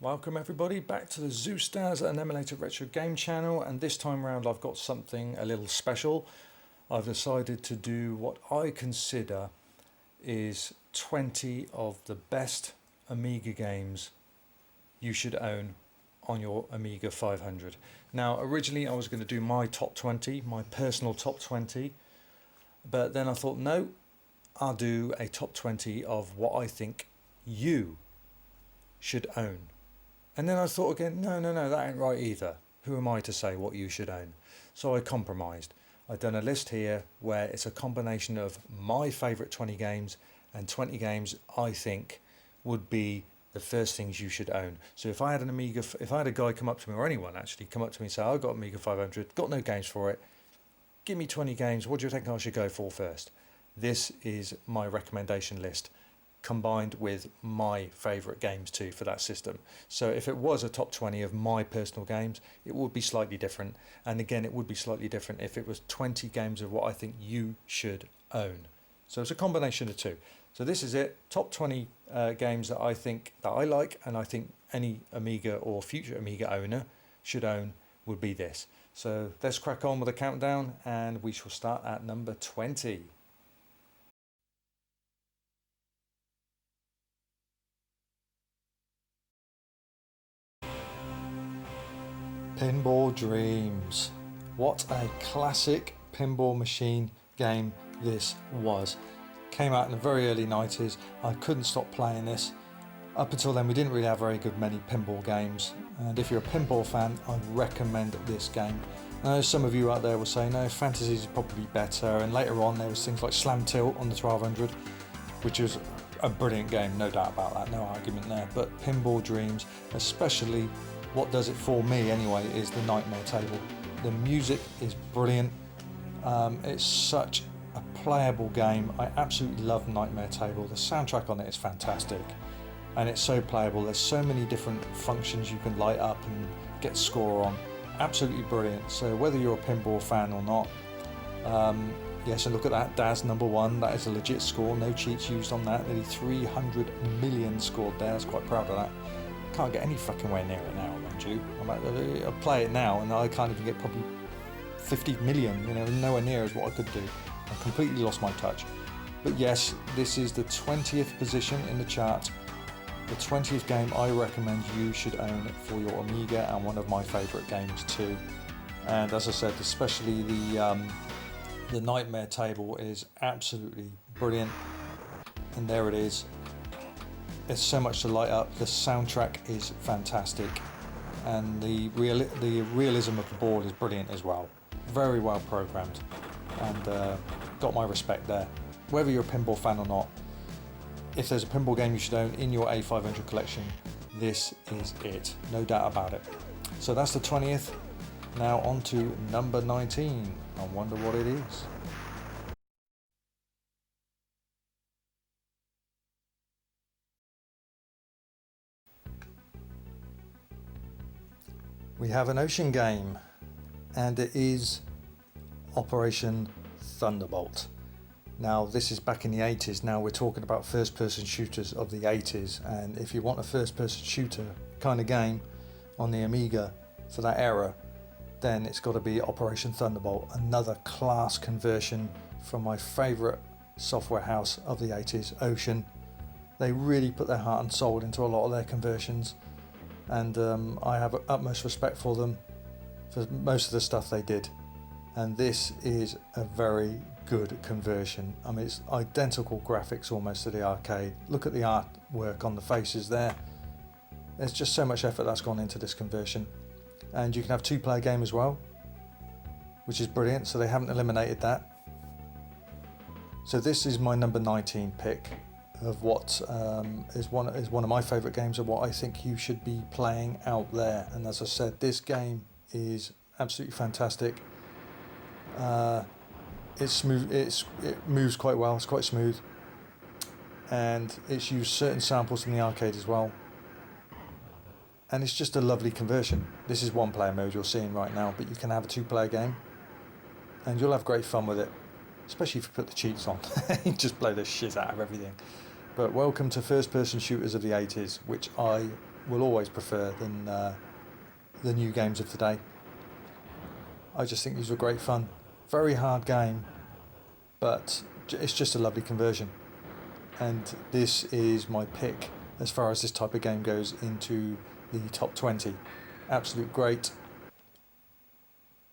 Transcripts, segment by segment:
Welcome everybody back to the ZEUSDAZ Unemulated Retro Game channel, and this time around I've got something a little special. I've decided to do what I consider is 20 of the best Amiga games you should own on your Amiga 500. Now originally I was going to do my top 20, my personal top 20, but then I thought no, I'll do a top 20 of what I think you should own. And then I thought again, no, that ain't right either. Who am I to say what you should own? So I compromised. I've done a list here where it's a combination of my favourite 20 games and 20 games I think would be the first things you should own. So if I had an Amiga, if I had a guy come up to me, or anyone actually come up to me and say, I've got Amiga 500, got no games for it, give me 20 games, what do you think I should go for first? This is my recommendation list, combined with my favourite games too for that system. So if it was a top 20 of my personal games, it would be slightly different. And again, it would be slightly different if it was 20 games of what I think you should own. So it's a combination of two. So this is it, top 20 games that I think that I like, and I think any Amiga or future Amiga owner should own would be this. So let's crack on with the countdown, and we shall start at number 20. Pinball Dreams. What a classic pinball machine game this was. Came out in the very early 90s. I couldn't stop playing this. Up until then we didn't really have very good many pinball games, and if you're a pinball fan I recommend this game. I know some of you out there will say no, Fantasies is probably better, and later on there was things like Slam Tilt on the 1200, which is a brilliant game, no doubt about that, no argument there. But Pinball Dreams, especially, what does it for me anyway, is the Nightmare Table. The music is brilliant. It's such a playable game. I absolutely love Nightmare Table. The soundtrack on it is fantastic, and it's so playable. There's so many different functions you can light up and get score on. Absolutely brilliant. So whether you're a pinball fan or not, yes, and look at that, DAS number 1. That is a legit score. No cheats used on that. Nearly 300 million scored there. I was quite proud of that. Can't get any fucking way near it now, mind you. I'll play it now and I can't even get probably 50 million, you know, nowhere near as what I could do. I completely lost my touch. But yes, this is the 20th position in the chart, the 20th game I recommend you should own for your Amiga, and one of my favourite games too. And as I said, especially the Nightmare Table is absolutely brilliant, and there it is. There's so much to light up. The soundtrack is fantastic, and the realism of the board is brilliant as well. Very well programmed, and got my respect there. Whether you're a pinball fan or not, if there's a pinball game you should own in your A500 collection, this is it, no doubt about it. So that's the 20th. Now on to number 19. I wonder what it is. We have an ocean game, and it is Operation Thunderbolt. Now this is back in the 80s. Now we're talking about first person shooters of the 80s, and if you want a first person shooter kind of game on the Amiga for that era, then it's got to be Operation Thunderbolt, another class conversion from my favourite software house of the 80s, Ocean. They really put their heart and soul into a lot of their conversions, and I have utmost respect for them for most of the stuff they did, and this is a very good conversion. I mean, it's identical graphics almost to the arcade. Look at the artwork on the faces there. There's just so much effort that's gone into this conversion, and you can have two-player game as well, which is brilliant, so they haven't eliminated that. So this is my number 19 pick of what is one of my favourite games, of what I think you should be playing out there. And as I said, this game is absolutely fantastic. It's smooth. It moves quite well. It's quite smooth, and it's used certain samples from the arcade as well. And it's just a lovely conversion. This is one player mode you're seeing right now, but you can have a two-player game, and you'll have great fun with it, especially if you put the cheats on. You just blow the shit out of everything. But welcome to first-person shooters of the 80s, which I will always prefer than the new games of today. I just think these were great fun. Very hard game, but it's just a lovely conversion. And this is my pick as far as this type of game goes into the top 20. Absolute great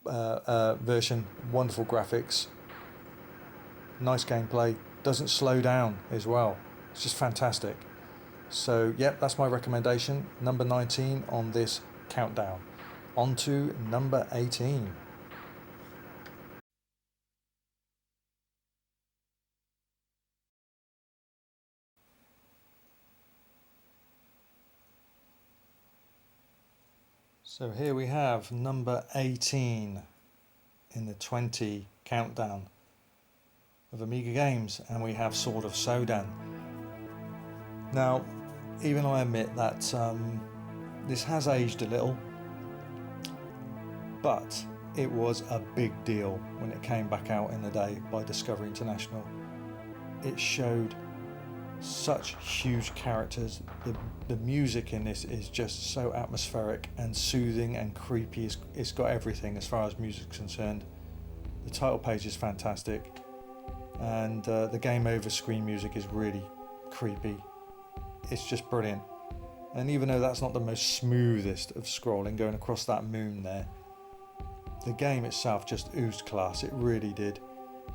version, wonderful graphics, nice gameplay, doesn't slow down as well. It's just fantastic. So yep, that's my recommendation, number 19 on this countdown. On to number 18. So here we have number 18 in the 20 countdown of Amiga games, and we have Sword of Sodan. Now, even I admit that this has aged a little, but it was a big deal when it came back out in the day by Discovery International. It showed such huge characters. The music in this is just so atmospheric and soothing and creepy. It's got everything as far as music's concerned. The title page is fantastic, and the game over screen music is really creepy. It's just brilliant. And even though that's not the most smoothest of scrolling going across that moon there, the game itself just oozed class. It really did.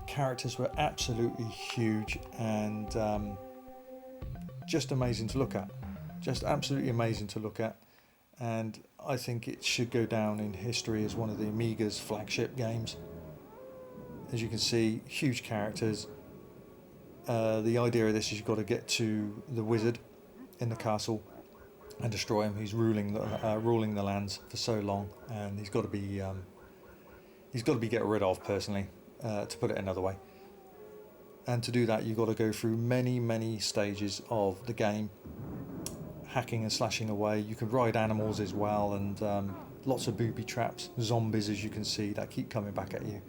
Characters were absolutely huge and just amazing to look at. Just absolutely amazing to look at. And I think it should go down in history as one of the Amiga's flagship games. As you can see, huge characters. The idea of this is you've got to get to the wizard in the castle and destroy him. He's ruling the lands for so long, and he's got to be get rid of personally, to put it another way. And to do that, you've got to go through many stages of the game, hacking and slashing away. You can ride animals as well, and lots of booby traps, zombies, as you can see, that keep coming back at you.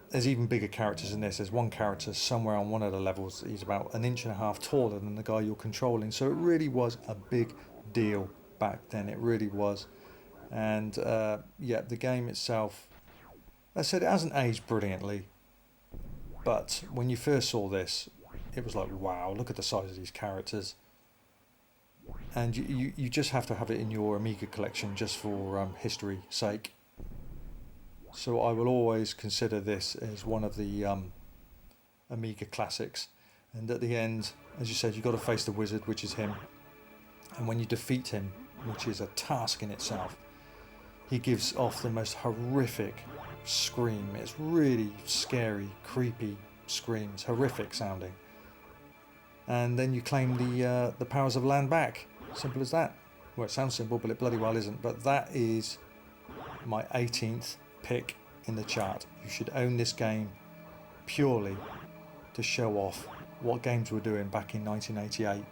There's even bigger characters in this. There's one character somewhere on one of the levels. He's about 1.5 inches taller than the guy you're controlling. So it really was a big deal back then. It really was. And yeah, the game itself, I said, it hasn't aged brilliantly. But when you first saw this, it was like, wow, look at the size of these characters. And you just have to have it in your Amiga collection just for history's sake. So I will always consider this as one of the Amiga classics. And at the end, as you said, you've got to face the wizard, which is him. And when you defeat him, which is a task in itself, he gives off the most horrific scream. It's really scary, creepy screams, horrific sounding. And then you claim the powers of land back. Simple as that. Well, it sounds simple, but it bloody well isn't. But that is my 18th pick in the chart. You should own this game purely to show off what games were doing back in 1988,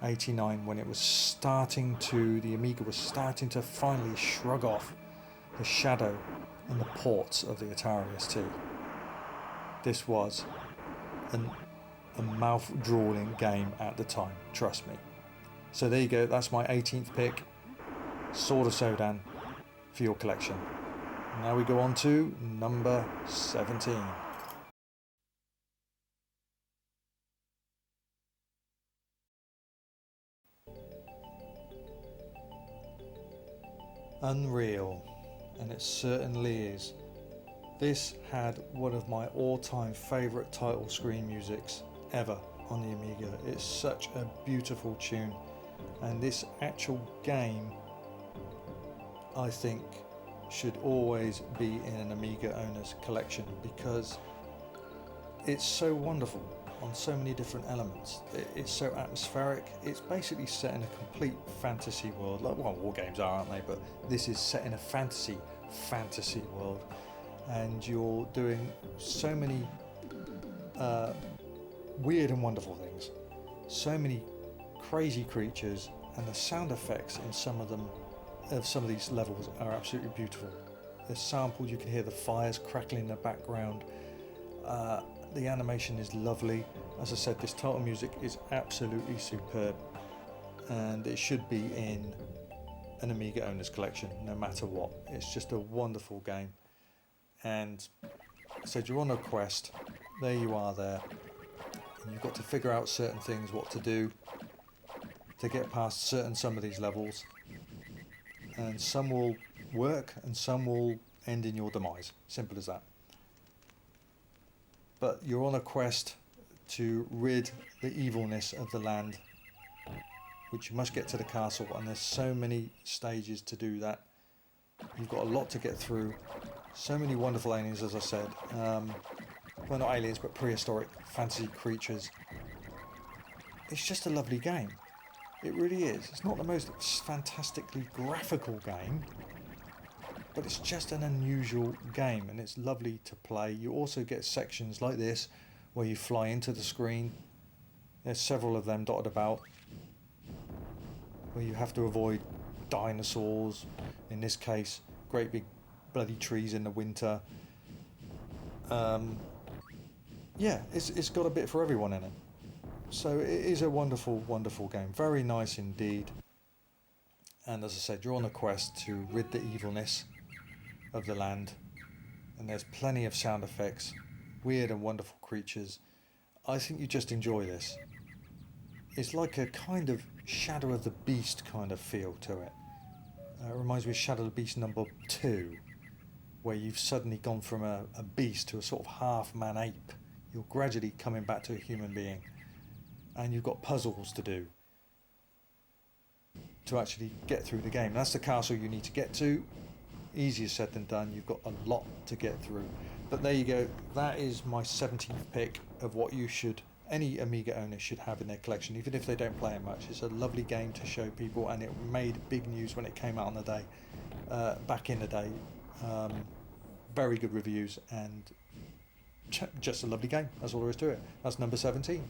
89, when it was starting to, the Amiga was starting to finally shrug off the shadow and the ports of the Atari ST. This was a mouth-drawing game at the time, trust me. So there you go, that's my 18th pick, Sword of Sodan, for your collection. Now we go on to number 17. Unreal, and it certainly is. This had one of my all-time favourite title screen musics ever on the Amiga. It's such a beautiful tune, and this actual game, I think, should always be in an Amiga owner's collection because it's so wonderful on so many different elements. It's so atmospheric. It's basically set in a complete fantasy world. Like, well, war games are, aren't they? But this is set in a fantasy world, and you're doing so many weird and wonderful things, so many crazy creatures, and the sound effects in some of these levels are absolutely beautiful. They're sampled, you can hear the fires crackling in the background. The animation is lovely. As I said, this title music is absolutely superb. and it should be in an Amiga owner's collection no matter what. It's just a wonderful game, and so you're on a quest. There you are there, and you've got to figure out certain things, what to do to get past some of these levels, and some will work and some will end in your demise. Simple as that. But you're on a quest to rid the evilness of the land, which you must get to the castle, and there's so many stages to do that. You've got a lot to get through. So many wonderful aliens, as I said. Well, not aliens, but prehistoric fantasy creatures. It's just a lovely game. It really is. It's not the most fantastically graphical game, but it's just an unusual game, and it's lovely to play. You also get sections like this where you fly into the screen. There's several of them dotted about, where you have to avoid dinosaurs, in this case great big bloody trees in the winter. Yeah, it's got a bit for everyone in it. So it is a wonderful, wonderful game. Very nice indeed. And as I said, you're on a quest to rid the evilness of the land, and there's plenty of sound effects, weird and wonderful creatures. I think you just enjoy this. It's like a kind of Shadow of the Beast kind of feel to it. It reminds me of Shadow of the Beast number 2, where you've suddenly gone from a beast to a sort of half-man ape. You're gradually coming back to a human being, and you've got puzzles to do to actually get through the game. That's the castle you need to get to. Easier said than done. You've got a lot to get through. But there you go. That is my 17th pick of what any Amiga owner should have in their collection, even if they don't play it much. It's a lovely game to show people, and it made big news when it came out on the day, back in the day. Very good reviews, and just a lovely game. That's all there is to it. That's number 17.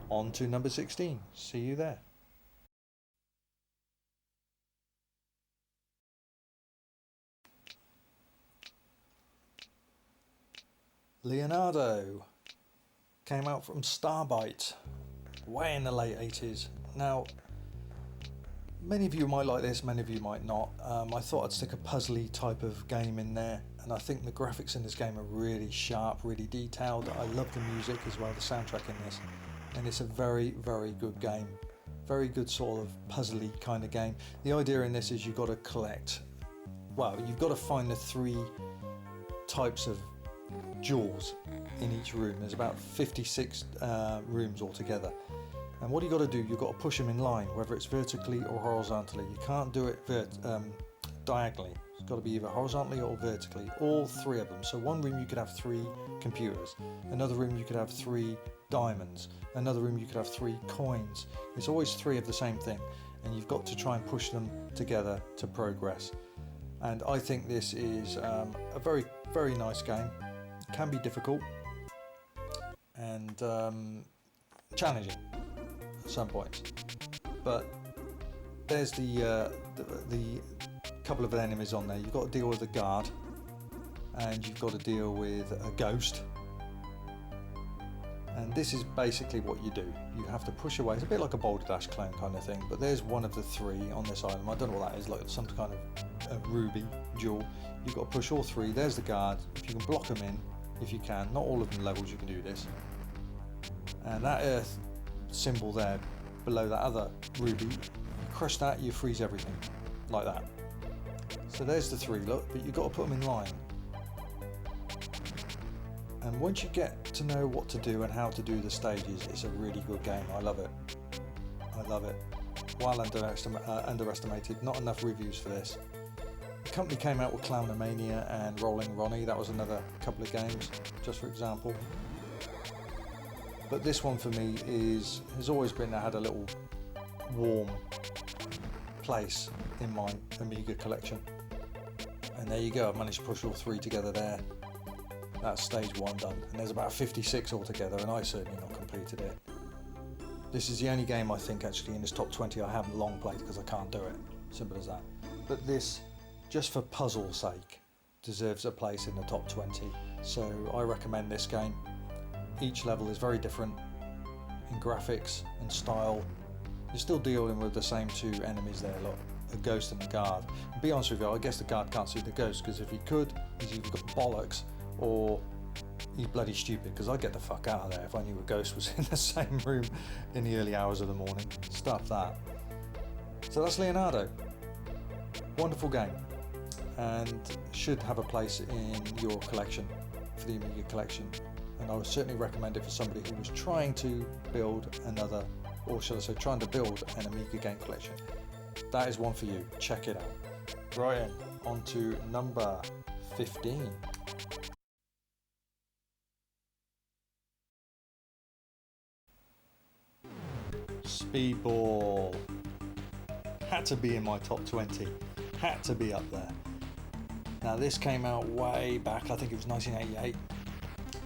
On to number 16. See you there. Leonardo came out from Starbite way in the late 80s. Now, many of you might like this, many of you might not. I thought I'd stick a puzzly type of game in there, and I think the graphics in this game are really sharp, really detailed. I love the music as well, the soundtrack in this, and it's a very, very good game. Very good sort of puzzly kind of game. The idea in this is you've got to you've got to find the 3 types of jewels in each room. There's about 56 rooms altogether, and what you got to do, you've got to push them in line, whether it's vertically or horizontally. You can't do it diagonally. It's got to be either horizontally or vertically, all 3 of them. So one room you could have 3 computers, another room you could have 3 diamonds, another room you could have 3 coins. It's always 3 of the same thing, and you've got to try and push them together to progress. And I think this is a very, very nice game. It can be difficult and challenging at some points, but there's the couple of enemies on there. You've got to deal with a guard, and you've got to deal with a ghost, and this is basically what you do. You have to push away. It's a bit like a Boulder Dash clone kind of thing, but there's one of the 3 on this island. I don't know what that is, like some kind of a ruby jewel. You've got to push all 3. There's the guard. If you can block them in, if you can, not all of them levels you can do this. And that earth symbol there below that other ruby, you crush that, you freeze everything like that. So there's the 3, look, but you've got to put them in line. And once you get to know what to do and how to do the stages, it's a really good game. I love it. I love it. Well underestimated. Not enough reviews for this. The company came out with Clownomania and Rolling Ronnie. That was another couple of games, just for example. But this one for me has always been, had a little warm place in my Amiga collection. And there you go, I've managed to push all 3 together there. That's stage 1 done, and there's about 56 altogether, and I certainly not completed it. This is the only game I think actually in this top 20 I haven't long played because I can't do it. Simple as that. But this, just for puzzle's sake, deserves a place in the top 20. So I recommend this game. Each level is very different in graphics and style, you're still dealing with the same two enemies there, look, a ghost and a guard. And be honest with you, I guess the guard can't see the ghost, because if he could, he's either got bollocks or he's bloody stupid, because I'd get the fuck out of there if I knew a ghost was in the same room in the early hours of the morning. Stuff that. So that's Leonardo. Wonderful game, and should have a place in your collection, for the Amiga collection. And I would certainly recommend it for somebody who was trying to build another, or should I say trying to build an Amiga game collection. That is one for you. Check it out. Right in, on to number 15. Speedball. Had to be in my top 20. Had to be up there. Now this came out way back, I think it was 1988.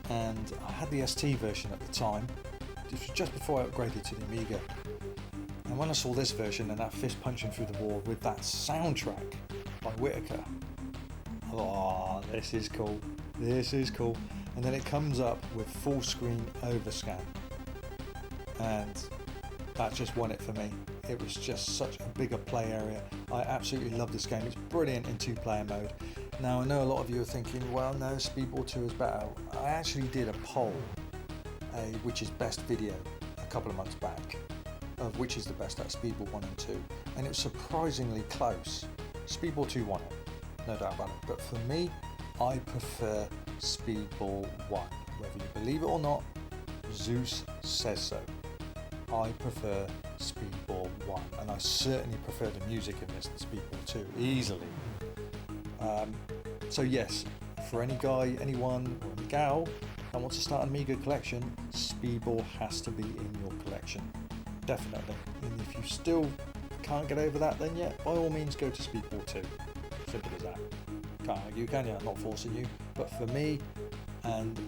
And I had the ST version at the time. This was just before I upgraded to the Amiga. And when I saw this version and that fist punching through the wall with that soundtrack by Whitaker, I thought, oh, this is cool. This is cool. And then it comes up with full screen overscan. And that just won it for me. It was just such a bigger play area. I absolutely love this game. It's brilliant in 2-player mode. Now I know a lot of you are thinking, well no, Speedball 2 is better. I actually did a poll, which is best video, a couple of months back, of which is the best at Speedball 1 and 2. And it was surprisingly close. Speedball 2 won it, no doubt about it. But for me, I prefer Speedball 1. Whether you believe it or not, Zeus says so. I prefer Speedball 1, and I certainly prefer the music in this than Speedball 2, easily. So yes, for any guy, anyone, or any gal that wants to start an Amiga collection, Speedball has to be in your collection, definitely. And if you still can't get over that, then yeah, by all means go to Speedball 2. Simple as that. Can't argue, can you? I'm not forcing you. But for me, and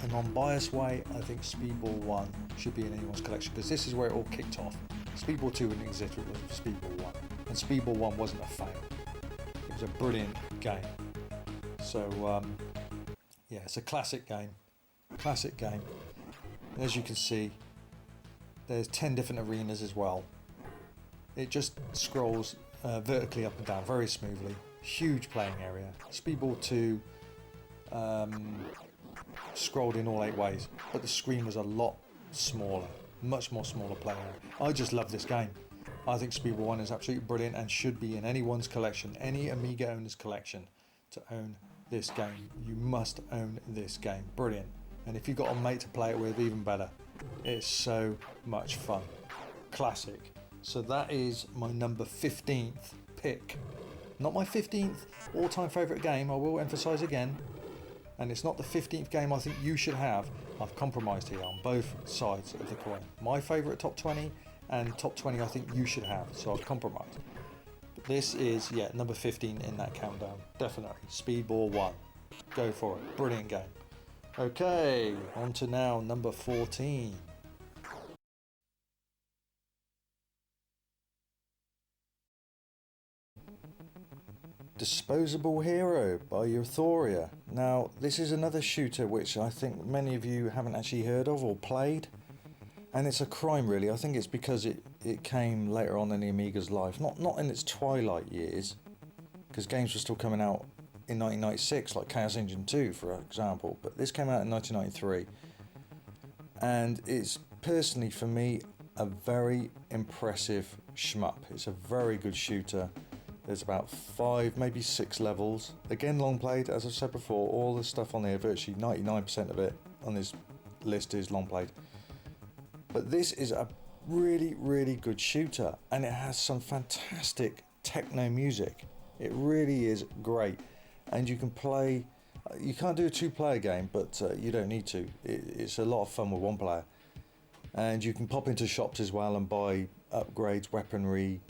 an unbiased way, I think Speedball 1 should be in anyone's collection, because this is where it all kicked off. Speedball 2 wouldn't exist if it wasn't for Speedball 1, and Speedball 1 wasn't a fail. It was a brilliant game. So yeah, it's a classic game. Classic game. And as you can see, there's 10 different arenas as well. It just scrolls vertically up and down very smoothly. Huge playing area. Speedball 2 scrolled in all 8 ways, but the screen was a lot smaller, much more smaller play area. I just love this game. I think Speedball 1 is absolutely brilliant and should be in anyone's collection, any Amiga owner's collection, to own this game. You must own this game. Brilliant. And if you've got a mate to play it with, even better. It's so much fun. Classic. So that is my number 15th pick. Not my 15th all-time favourite game, I will emphasise again. And it's not the 15th game I think you should have. I've compromised here on both sides of the coin. My favourite top 20 and top 20 I think you should have. So I've compromised. But this is, yeah, number 15 in that countdown. Definitely. Speedball 1. Go for it. Brilliant game. Okay, on to now number 14. Disposable Hero by Euphoria. Now, this is another shooter which I think many of you haven't actually heard of or played. And it's a crime, really. I think it's because it came later on in the Amiga's life. Not in its twilight years, because games were still coming out in 1996, like Chaos Engine 2, for example. But this came out in 1993. And it's, personally, for me, a very impressive shmup. It's a very good shooter. There's about 5, maybe 6 levels. Again, long played, as I've said before. All the stuff on there, virtually 99% of it on this list is long played. But this is a really, really good shooter, and it has some fantastic techno music. It really is great, and you can play. You can't do a 2-player game, but you don't need to. It's a lot of fun with 1 player, and you can pop into shops as well and buy upgrades, weaponry,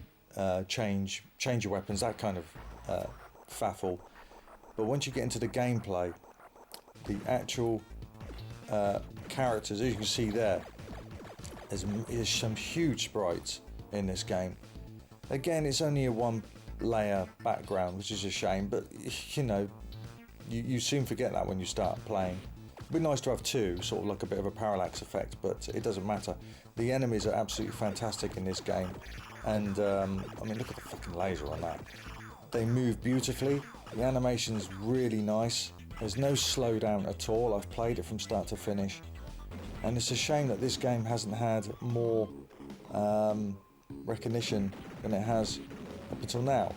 change your weapons, that kind of faffle. But once you get into the gameplay, the actual characters, as you can see there, there's some huge sprites in this game. Again, it's only a 1-layer background, which is a shame, but you know, you soon forget that when you start playing. It'd be nice to have two, sort of like a bit of a parallax effect, but it doesn't matter. The enemies are absolutely fantastic in this game, and I mean, look at the fucking laser on that. They move beautifully, the animation's really nice, there's no slowdown at all. I've played it from start to finish, and it's a shame that this game hasn't had more recognition than it has up until now.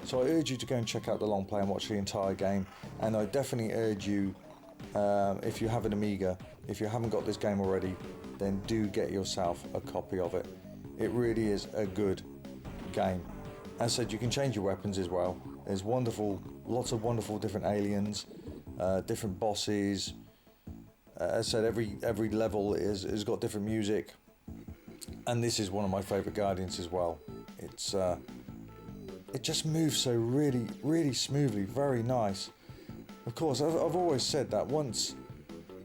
So I urge you to go and check out the long play and watch the entire game, and I definitely urge you, if you have an Amiga, if you haven't got this game already, then do get yourself a copy of it. It really is a good game. As I said, you can change your weapons as well. There's lots of wonderful different aliens, different bosses. As I said, every level has got different music, and this is one of my favourite Guardians as well. It just moves so really smoothly, very nice. Of course, I've always said that once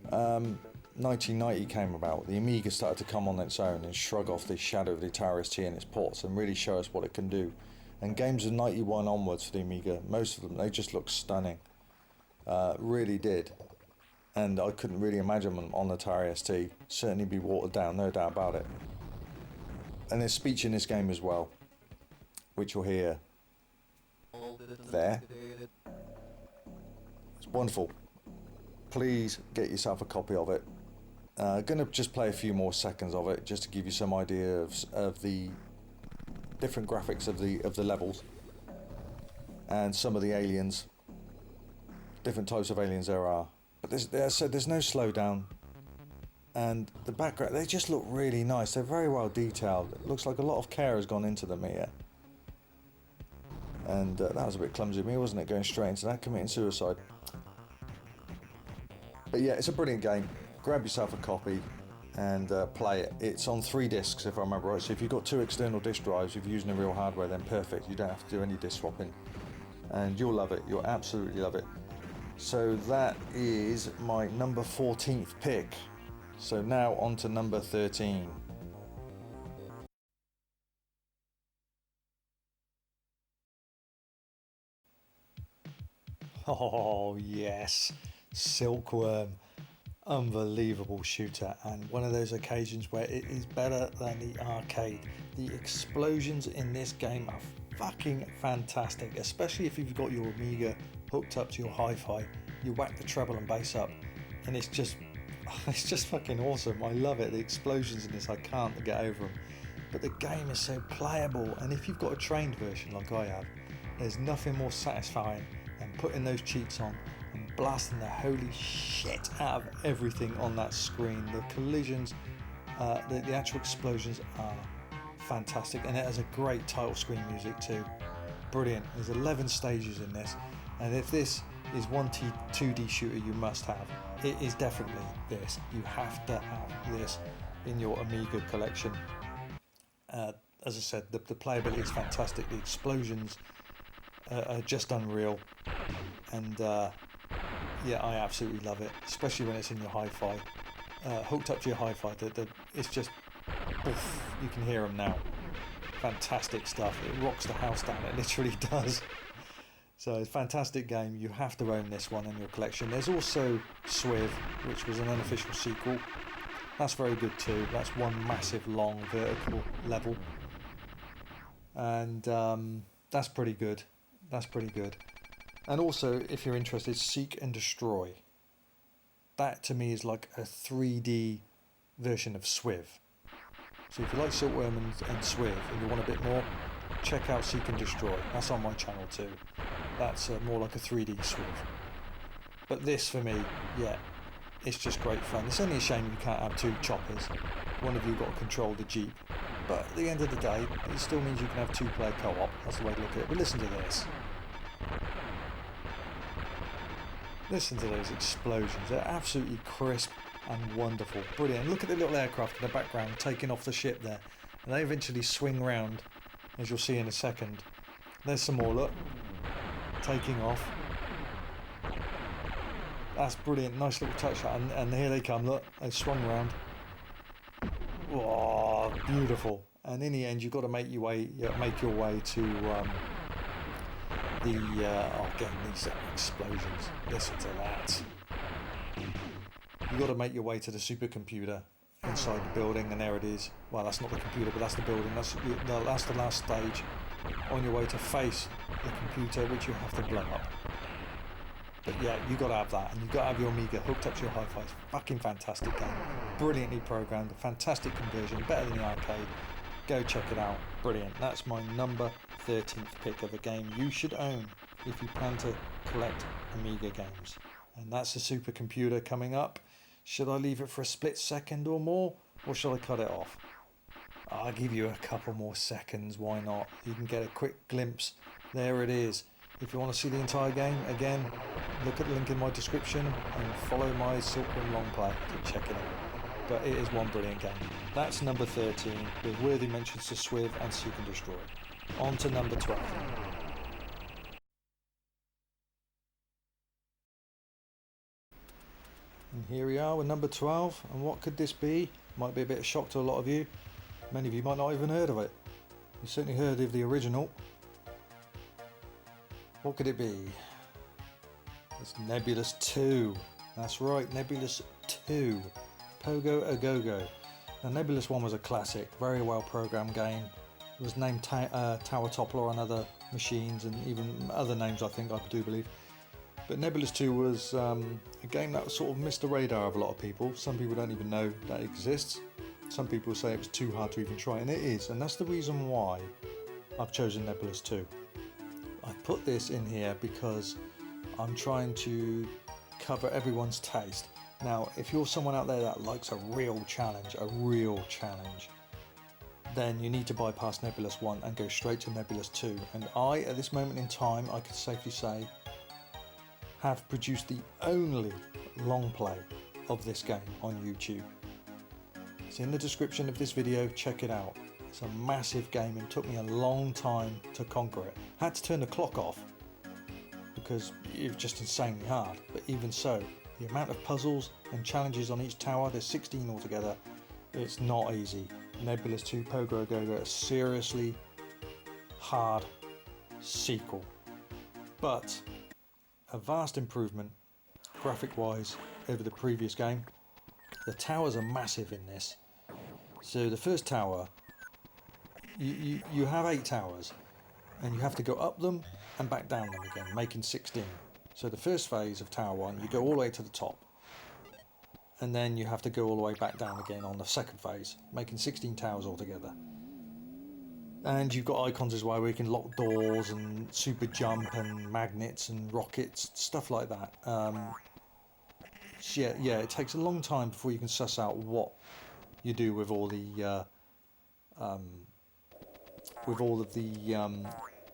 1990 came about, the Amiga started to come on its own and shrug off the shadow of the Atari ST and its ports and really show us what it can do. And games of 91 onwards for the Amiga, most of them, they just look stunning. Really did. And I couldn't really imagine them on the Atari ST. Certainly be watered down, no doubt about it. And there's speech in this game as well, which you'll hear there. It's wonderful. Please get yourself a copy of it. Gonna just play a few more seconds of it just to give you some idea of the different graphics of the levels and some of the aliens, different types of aliens there are. But there's no slowdown, and the background, they just look really nice. They're very well detailed. It looks like a lot of care has gone into them here. And that was a bit clumsy of me, wasn't it, going straight into that, committing suicide. But yeah, it's a brilliant game. Grab yourself a copy and play it. It's on 3 discs, if I remember right. So if you've got 2 external disk drives, if you're using the real hardware, then perfect. You don't have to do any disk swapping. And you'll love it. You'll absolutely love it. So that is my number 14th pick. So now on to number 13. Oh yes, Silkworm. Unbelievable shooter, and one of those occasions where it is better than the arcade. The explosions in this game are fucking fantastic, especially if you've got your Amiga hooked up to your hi-fi. You whack the treble and bass up and it's just fucking awesome. I love it. The explosions in this, I can't get over them. But the game is so playable, and if you've got a trained version like I have, there's nothing more satisfying than putting those cheats on and blasting the holy shit out of everything on that screen. The collisions, the actual explosions are fantastic, and it has a great title screen music too. Brilliant. There's 11 stages in this, and if this is one 2D shooter you must have, it is definitely this. You have to have this in your Amiga collection. As I said, the playability is fantastic. The explosions are just unreal, and yeah, I absolutely love it, especially when it's in your hi-fi, hooked up to your hi-fi. It's just, oof, you can hear them now. Fantastic stuff. It rocks the house down. It literally does. So it's a fantastic game. You have to own this one in your collection. There's also Swiv, which was an unofficial sequel. That's very good too. That's one massive long vertical level, and that's pretty good. That's pretty good. And also, if you're interested, Seek and Destroy. That to me is like a 3D version of Swiv. So if you like Silkworm and Swiv and you want a bit more, check out Seek and Destroy. That's on my channel too. That's more like a 3D Swiv. But this for me, yeah, it's just great fun. It's only a shame you can't have 2 choppers. One of you got to control the Jeep. But at the end of the day, it still means you can have 2-player co-op. That's the way to look at it. But listen to this. Listen to those explosions. They're absolutely crisp and wonderful. Brilliant. Look at the little aircraft in the background taking off the ship there. And they eventually swing round, as you'll see in a second. There's some more, look. Taking off. That's brilliant. Nice little touch shot. And here they come, look. They swung round. Whoa, beautiful. And in the end, you've got to make your way to again, these explosions. Listen to that. You've got to make your way to the supercomputer inside the building, and there it is. Well, that's not the computer, but that's the building. That's the last stage on your way to face the computer, which you have to blow up. But yeah, you got to have that, and you got to have your Amiga hooked up to your hi-fi. It's fucking fantastic game, brilliantly programmed, a fantastic conversion, better than the arcade. Go check it out, brilliant. That's my number 13th pick of a game you should own if you plan to collect Amiga games. And that's the supercomputer coming up. Should I leave it for a split second or more, or shall I cut it off? I'll give you a couple more seconds, why not? You can get a quick glimpse. There it is. If you want to see the entire game, again, look at the link in my description and follow my Silkworm long play to check it out. But it is one brilliant game. That's number 13, with worthy mentions to Swiv and Seek and Destroy. On to number 12. And here we are with number 12, and what could this be? Might be a bit of shock to a lot of you. Many of you might not even heard of it. You certainly heard of the original. What could it be? It's Nebulous 2. That's right, Nebulous 2. Pogo A Go-Go. Now Nebulous 1 was a classic, very well programmed game. It was named Tower Toppler on other machines, and even other names I think, I do believe. But Nebulous 2 was a game that sort of missed the radar of a lot of people. Some people don't even know that it exists. Some people say it was too hard to even try, and it is. And that's the reason why I've chosen Nebulous 2. I put this in here because I'm trying to cover everyone's taste. Now, if you're someone out there that likes a real challenge, then you need to bypass Nebulous 1 and go straight to Nebulous 2. And I, at this moment in time, I can safely say, have produced the only long play of this game on YouTube. It's in the description of this video, check it out. It's a massive game and it took me a long time to conquer it. I had to turn the clock off because it was just insanely hard, but even so, the amount of puzzles and challenges on each tower, there's 16 altogether, it's not easy. Nebulous 2 Pogo A Go-Go, a seriously hard sequel, but a vast improvement graphic wise over the previous game. The towers are massive in this. So the first tower, you have 8 towers and you have to go up them and back down them again, making 16. So the first phase of tower 1, you go all the way to the top, and then you have to go all the way back down again on the second phase, making 16 towers altogether. And you've got icons as well where you can lock doors and super jump and magnets and rockets, stuff like that. Yeah, it takes a long time before you can suss out what you do with all the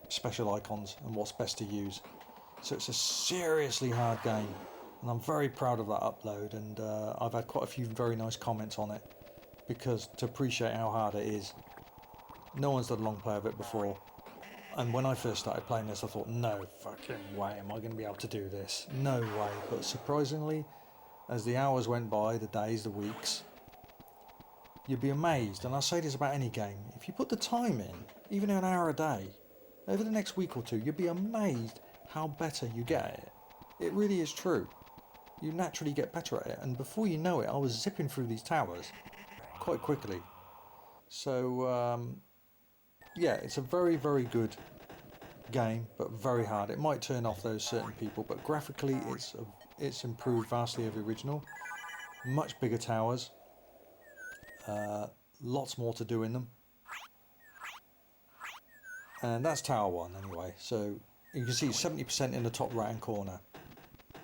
special icons and what's best to use. So it's a seriously hard game, and I'm very proud of that upload, and I've had quite a few very nice comments on it, because to appreciate how hard it is. No one's done a long play of it before, and when I first started playing this I thought, no fucking way am I going to be able to do this, no way. But surprisingly, as the hours went by, the days, the weeks, you'd be amazed, and I say this about any game, if you put the time in, even an hour a day, over the next week or two, you'd be amazed how better you get at it. It really is true. You naturally get better at it, and before you know it I was zipping through these towers quite quickly. So yeah, it's a very, very good game, but very hard. It might turn off those certain people, but graphically it's improved vastly over the original. Much bigger towers, lots more to do in them. And that's tower 1 anyway, so you can see 70% in the top right hand corner,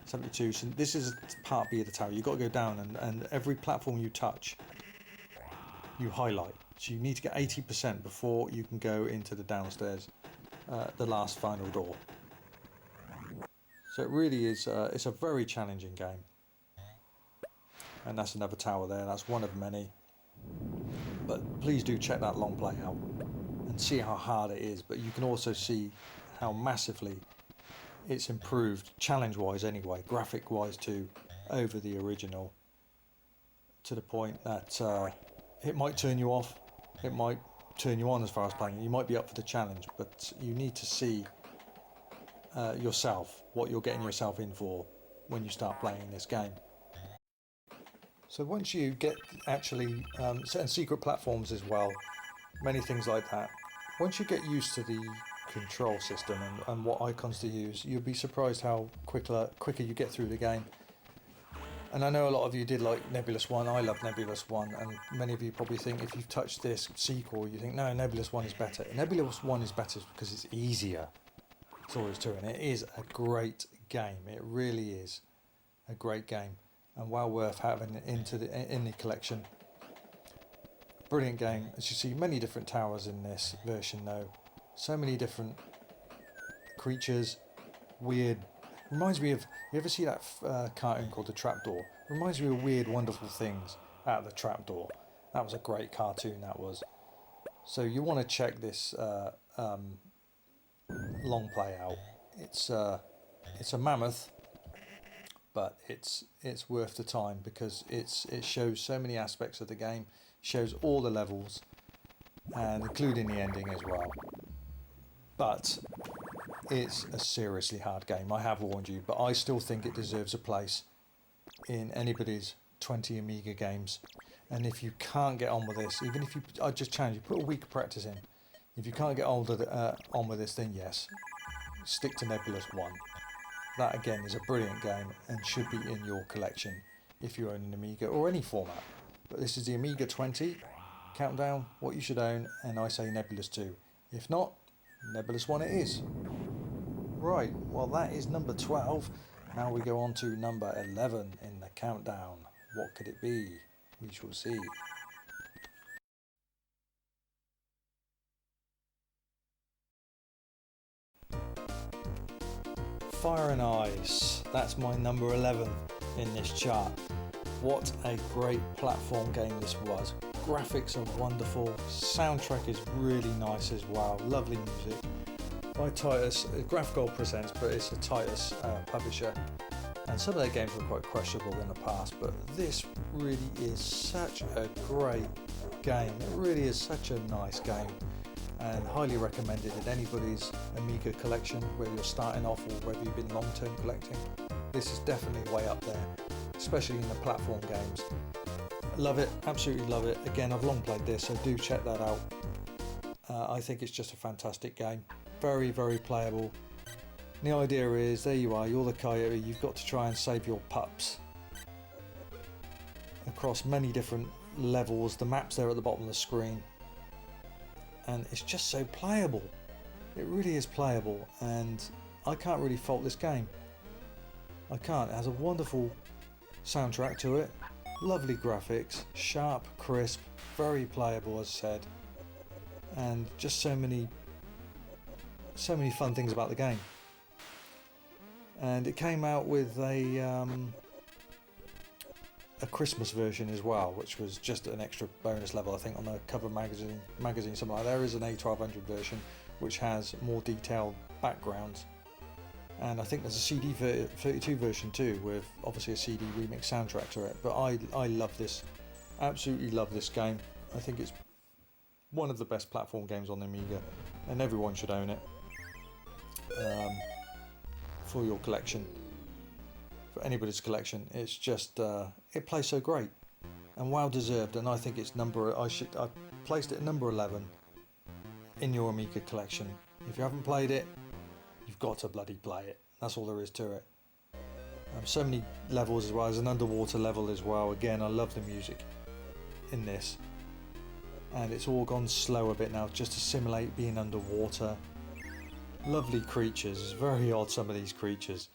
72, so this is part B of the tower. You've got to go down, and every platform you touch you highlight. So you need to get 80% before you can go into the downstairs, the last final door. So it really is, it's a very challenging game. And that's another tower there, that's one of many. But please do check that long play out and see how hard it is. But you can also see how massively it's improved, challenge-wise anyway, graphic-wise too, over the original. To the point that it might turn you off, it might turn you on as far as playing. You might be up for the challenge, but you need to see yourself, what you're getting yourself in for when you start playing this game. So once you get actually, and secret platforms as well, many things like that, once you get used to the control system and what icons to use, you'll be surprised how quicker you get through the game. And I know a lot of you did like Nebulous 1, I love Nebulous 1, and many of you probably think if you've touched this sequel, you think, no, Nebulous 1 is better. Nebulous 1 is better because it's easier. That's all there is to it, and it is a great game. It really is a great game, and well worth having in the collection. Brilliant game. As you see, many different towers in this version though. So many different creatures, weird. Reminds me of, you ever see that cartoon called The Trapdoor? Reminds me of Weird Wonderful Things out of the Trapdoor. That was a great cartoon, that was. So you want to check this long play out. It's a mammoth, but it's worth the time because it shows so many aspects of the game, shows all the levels, and including the ending as well. But it's a seriously hard game, I have warned you, but I still think it deserves a place in anybody's 20 Amiga games. And if you can't get on with this, even if I just challenge you, put a week of practice in. If you can't get on with this, then yes, stick to Nebulous 1. That again is a brilliant game and should be in your collection if you own an Amiga or any format. But this is the Amiga 20 countdown, what you should own, and I say Nebulous 2. If not, Nebulous 1 it is. Right, well that is number 12. Now we go on to number 11 in the countdown. What could it be? We shall see. Fire and Ice, that's my number 11 in this chart. What a great platform game this was. Graphics are wonderful, soundtrack is really nice as well, lovely music. By Titus, Graph Gold presents, but it's a Titus publisher. And some of their games were quite questionable in the past, but this really is such a great game. It really is such a nice game, and highly recommended in anybody's Amiga collection, whether you're starting off or whether you've been long-term collecting. This is definitely way up there, especially in the platform games. Love it, absolutely love it. Again, I've long played this, so do check that out. I think it's just a fantastic game. Very, very playable. And the idea is, there you are, you're the coyote, you've got to try and save your pups across many different levels. The map's there at the bottom of the screen, and it's just so playable. It really is playable, and I can't really fault this game. I can't. It has a wonderful soundtrack to it, lovely graphics, sharp, crisp, very playable as I said, and just so many fun things about the game. And it came out with a Christmas version as well, which was just an extra bonus level, I think, on the cover magazine, something like that. There is an A500 version which has more detailed backgrounds, and I think there's a CD 32 version too, with obviously a CD remix soundtrack to it. But I love this, absolutely love this game. I think it's one of the best platform games on the Amiga, and everyone should own it for your collection, for anybody's collection. It's just it plays so great and well deserved, and I think it's I placed it at number 11 in your Amiga collection. If you haven't played it, you've got to bloody play it. That's all there is to it. So many levels as well. There's an underwater level as well. Again, I love the music in this, and it's all gone slow a bit now just to simulate being underwater. Lovely creatures. It's very odd, some of these creatures,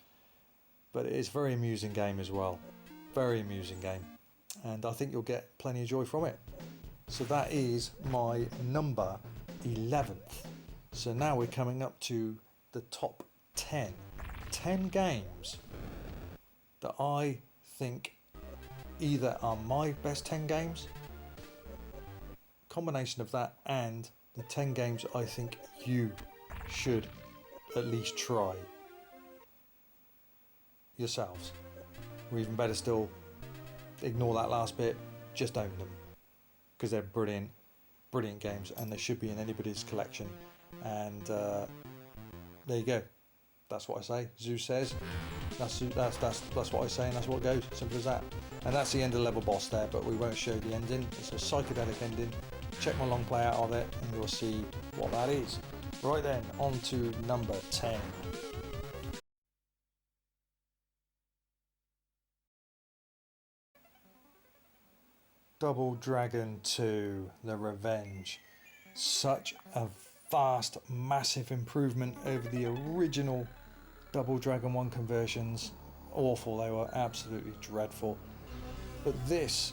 but it is a very amusing game as well. Very amusing game, and I think you'll get plenty of joy from it. So that is my number 11th. So now we're coming up to the top 10 games that I think either are my best 10 games, combination of that, and the 10 games I think you should at least try yourselves, or even better still, ignore that last bit, just own them, because they're brilliant games, and they should be in anybody's collection. And there you go, that's what I say. Zeus says That's what I say, and that's what goes. Simple as that. And that's the end of the level boss there, but we won't show the ending. It's a psychedelic ending. Check my long play out of it, and you'll see what that is. Right then, on to number 10. Double Dragon 2: The Revenge. Such a vast, massive improvement over the original Double Dragon 1 conversions. Awful, they were absolutely dreadful. But this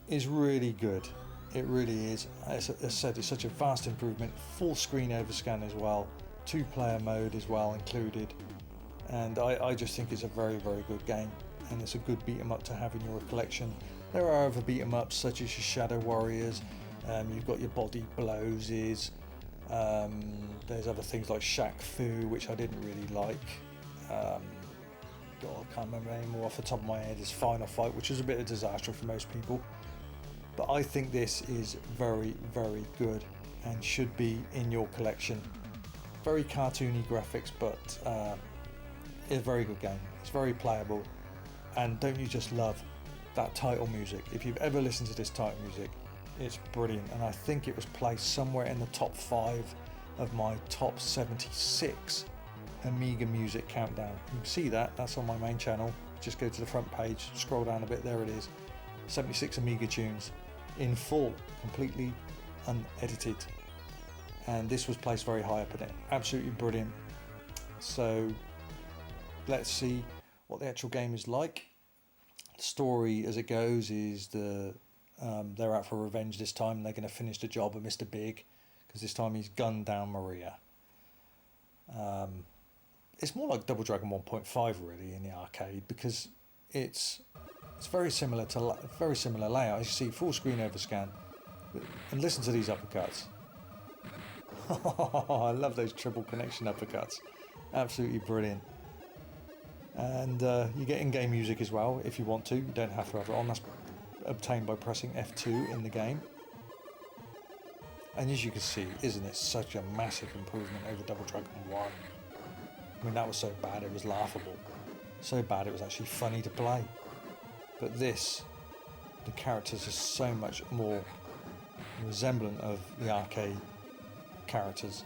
is really good. It really is. As I said, it's such a vast improvement. Full screen overscan as well. 2-player mode as well included. And I just think it's a very, very good game. And it's a good beat 'em up to have in your collection. There are other beat 'em ups such as your Shadow Warriors. You've got your Body Blowses. There's other things like Shaq Fu, which I didn't really like. God, I can't remember anymore off the top of my head. Is Final Fight, which is a bit of a disaster for most people. But I think this is very, very good and should be in your collection. Very cartoony graphics, but it's a very good game. It's very playable. And don't you just love that title music? If you've ever listened to this title music, it's brilliant. And I think it was placed somewhere in the top 5 of my top 76 Amiga music countdown. You can see that, that's on my main channel. Just go to the front page, scroll down a bit, there it is. 76 Amiga tunes in full, completely unedited. And this was placed very high up in it. Absolutely brilliant. So let's see what the actual game is like. The story as it goes is they're out for revenge this time. They're going to finish the job of Mr. Big, because this time he's gunned down Maria. It's more like Double Dragon 1.5 really in the arcade, because it's very similar layout. As you see, full screen overscan, and listen to these uppercuts. I love those triple connection uppercuts. Absolutely brilliant. And you get in-game music as well if you want to. You don't have to have it on. That's obtained by pressing F2 in the game. And as you can see, isn't it such a massive improvement over Double Dragon 1? I mean, that was so bad it was laughable. So bad it was actually funny to play. But this, the characters are so much more resemblant of the arcade characters.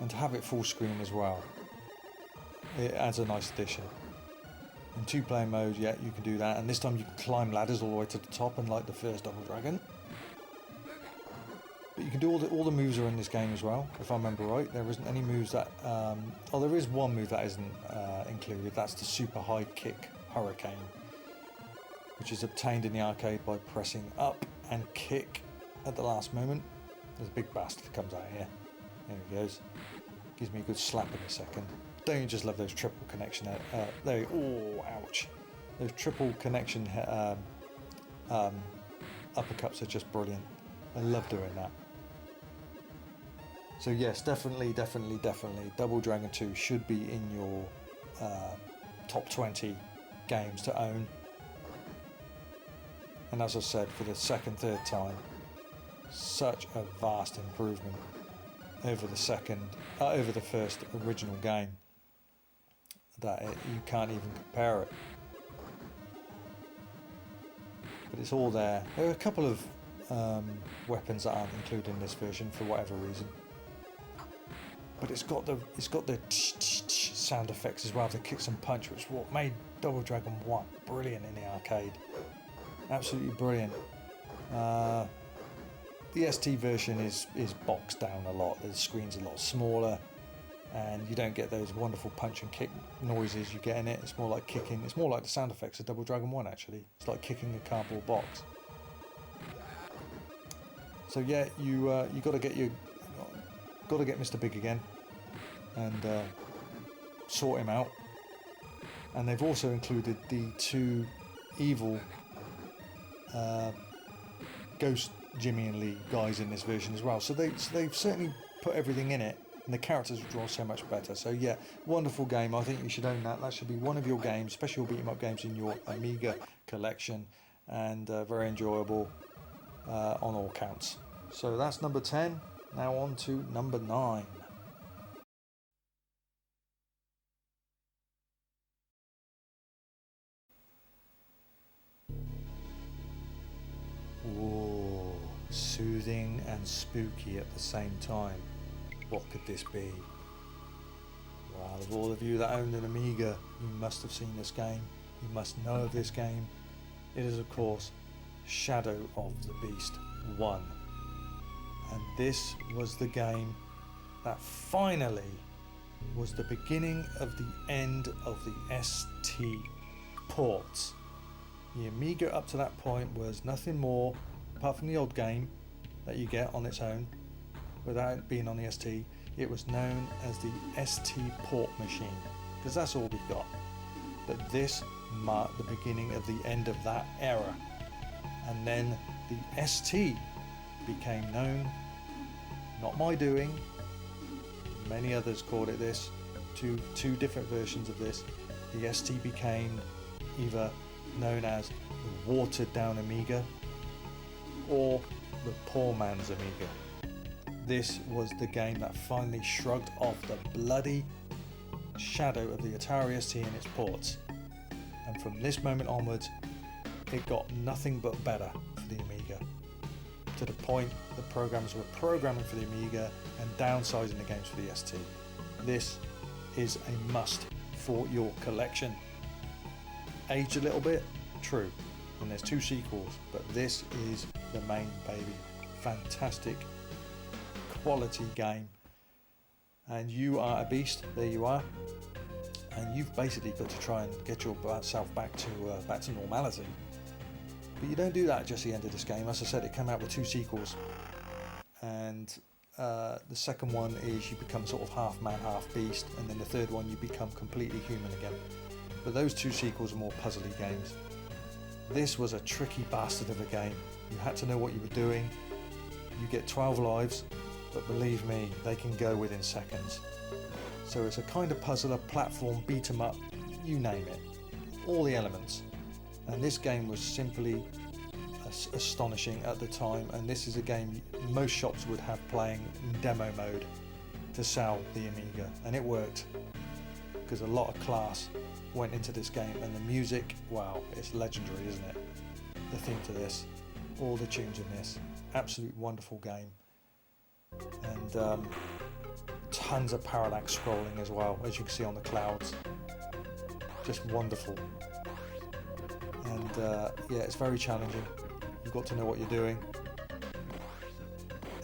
And to have it full screen as well, it adds a nice addition. In 2-player mode, yeah, you can do that, and this time you can climb ladders all the way to the top, unlike the first Double Dragon. But you can do all the moves are in this game as well, if I remember right. There isn't any moves that... oh, there is one move that isn't included. That's the Super High Kick Hurricane, which is obtained in the arcade by pressing up and kick at the last moment. There's a big bastard that comes out here. There he goes. Gives me a good slap in a second. Don't you just love those triple connection... there, oh, ouch. Those triple connection uppercuts are just brilliant. I love doing that. So yes, definitely, Double Dragon 2 should be in your top 20 games to own. And as I said, for the second, third time, such a vast improvement over the first original game that you can't even compare it. But it's all there. There are a couple of weapons that aren't included in this version for whatever reason. But it's got the sound effects as well, the kicks and punch, which is what made Double Dragon 1 brilliant in the arcade. Absolutely brilliant. The ST version is boxed down a lot. The screen's a lot smaller, and you don't get those wonderful punch and kick noises you get in it. It's more like kicking. It's more like the sound effects of Double Dragon 1 actually. It's like kicking a cardboard box. So yeah, you got to get Mr. Big again and sort him out. And they've also included the 2 evil Ghost Jimmy and Lee guys in this version as well. So they've certainly put everything in it, and the characters draw so much better. So yeah, wonderful game. I think you should own that. That should be one of your games, special beat 'em up games in your Amiga collection, and very enjoyable on all counts. So that's number 10. Now on to number 9. Whoa, soothing and spooky at the same time. What could this be? Well, of all of you that owned an Amiga, you must have seen this game. You must know of this game. It is, of course, Shadow of the Beast 1. And this was the game that finally was the beginning of the end of the ST ports. The Amiga up to that point was nothing more, apart from the odd game that you get on its own, without it being on the ST. It was known as the ST port machine, because that's all we've got. But this marked the beginning of the end of that era. And then the ST became known, not my doing, many others called it this, two different versions of this. The ST became either known as the watered down Amiga or the poor man's Amiga. This was the game that finally shrugged off the bloody shadow of the Atari ST and its ports. And from this moment onwards, it got nothing but better for the Amiga. To the point the programs were programming for the Amiga and downsizing the games for the ST. This is a must for your collection. Aged a little bit, true, and there's 2 sequels, but this is the main baby. Fantastic quality game, and you are a beast. There you are, and you've basically got to try and get yourself back to normality. But you don't do that at just the end of this game. As I said, it came out with 2 sequels, and the second one is you become sort of half man, half beast, and then the third one you become completely human again. But those 2 sequels are more puzzly games. This was a tricky bastard of a game. You had to know what you were doing. You get 12 lives, but believe me, they can go within seconds. So it's a kind of puzzler, platform, beat 'em up, you name it. All the elements. And this game was simply astonishing at the time, and this is a game most shops would have playing in demo mode to sell the Amiga, and it worked because a lot of class went into this game, and the music, wow, it's legendary, isn't it? The theme to this, all the tunes in this, absolute wonderful game. And tons of parallax scrolling as well, as you can see on the clouds. Just wonderful. And yeah, it's very challenging. You've got to know what you're doing,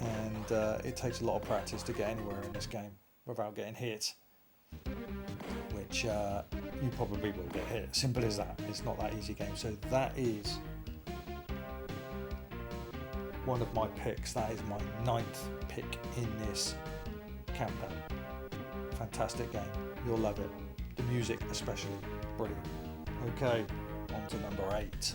and it takes a lot of practice to get anywhere in this game without getting hit, which you probably will get hit. Simple as that. It's not that easy game. So that is one of my picks. That is my 9th pick in this countdown. Fantastic game. You'll love it. The music especially, brilliant. Okay, on to number 8.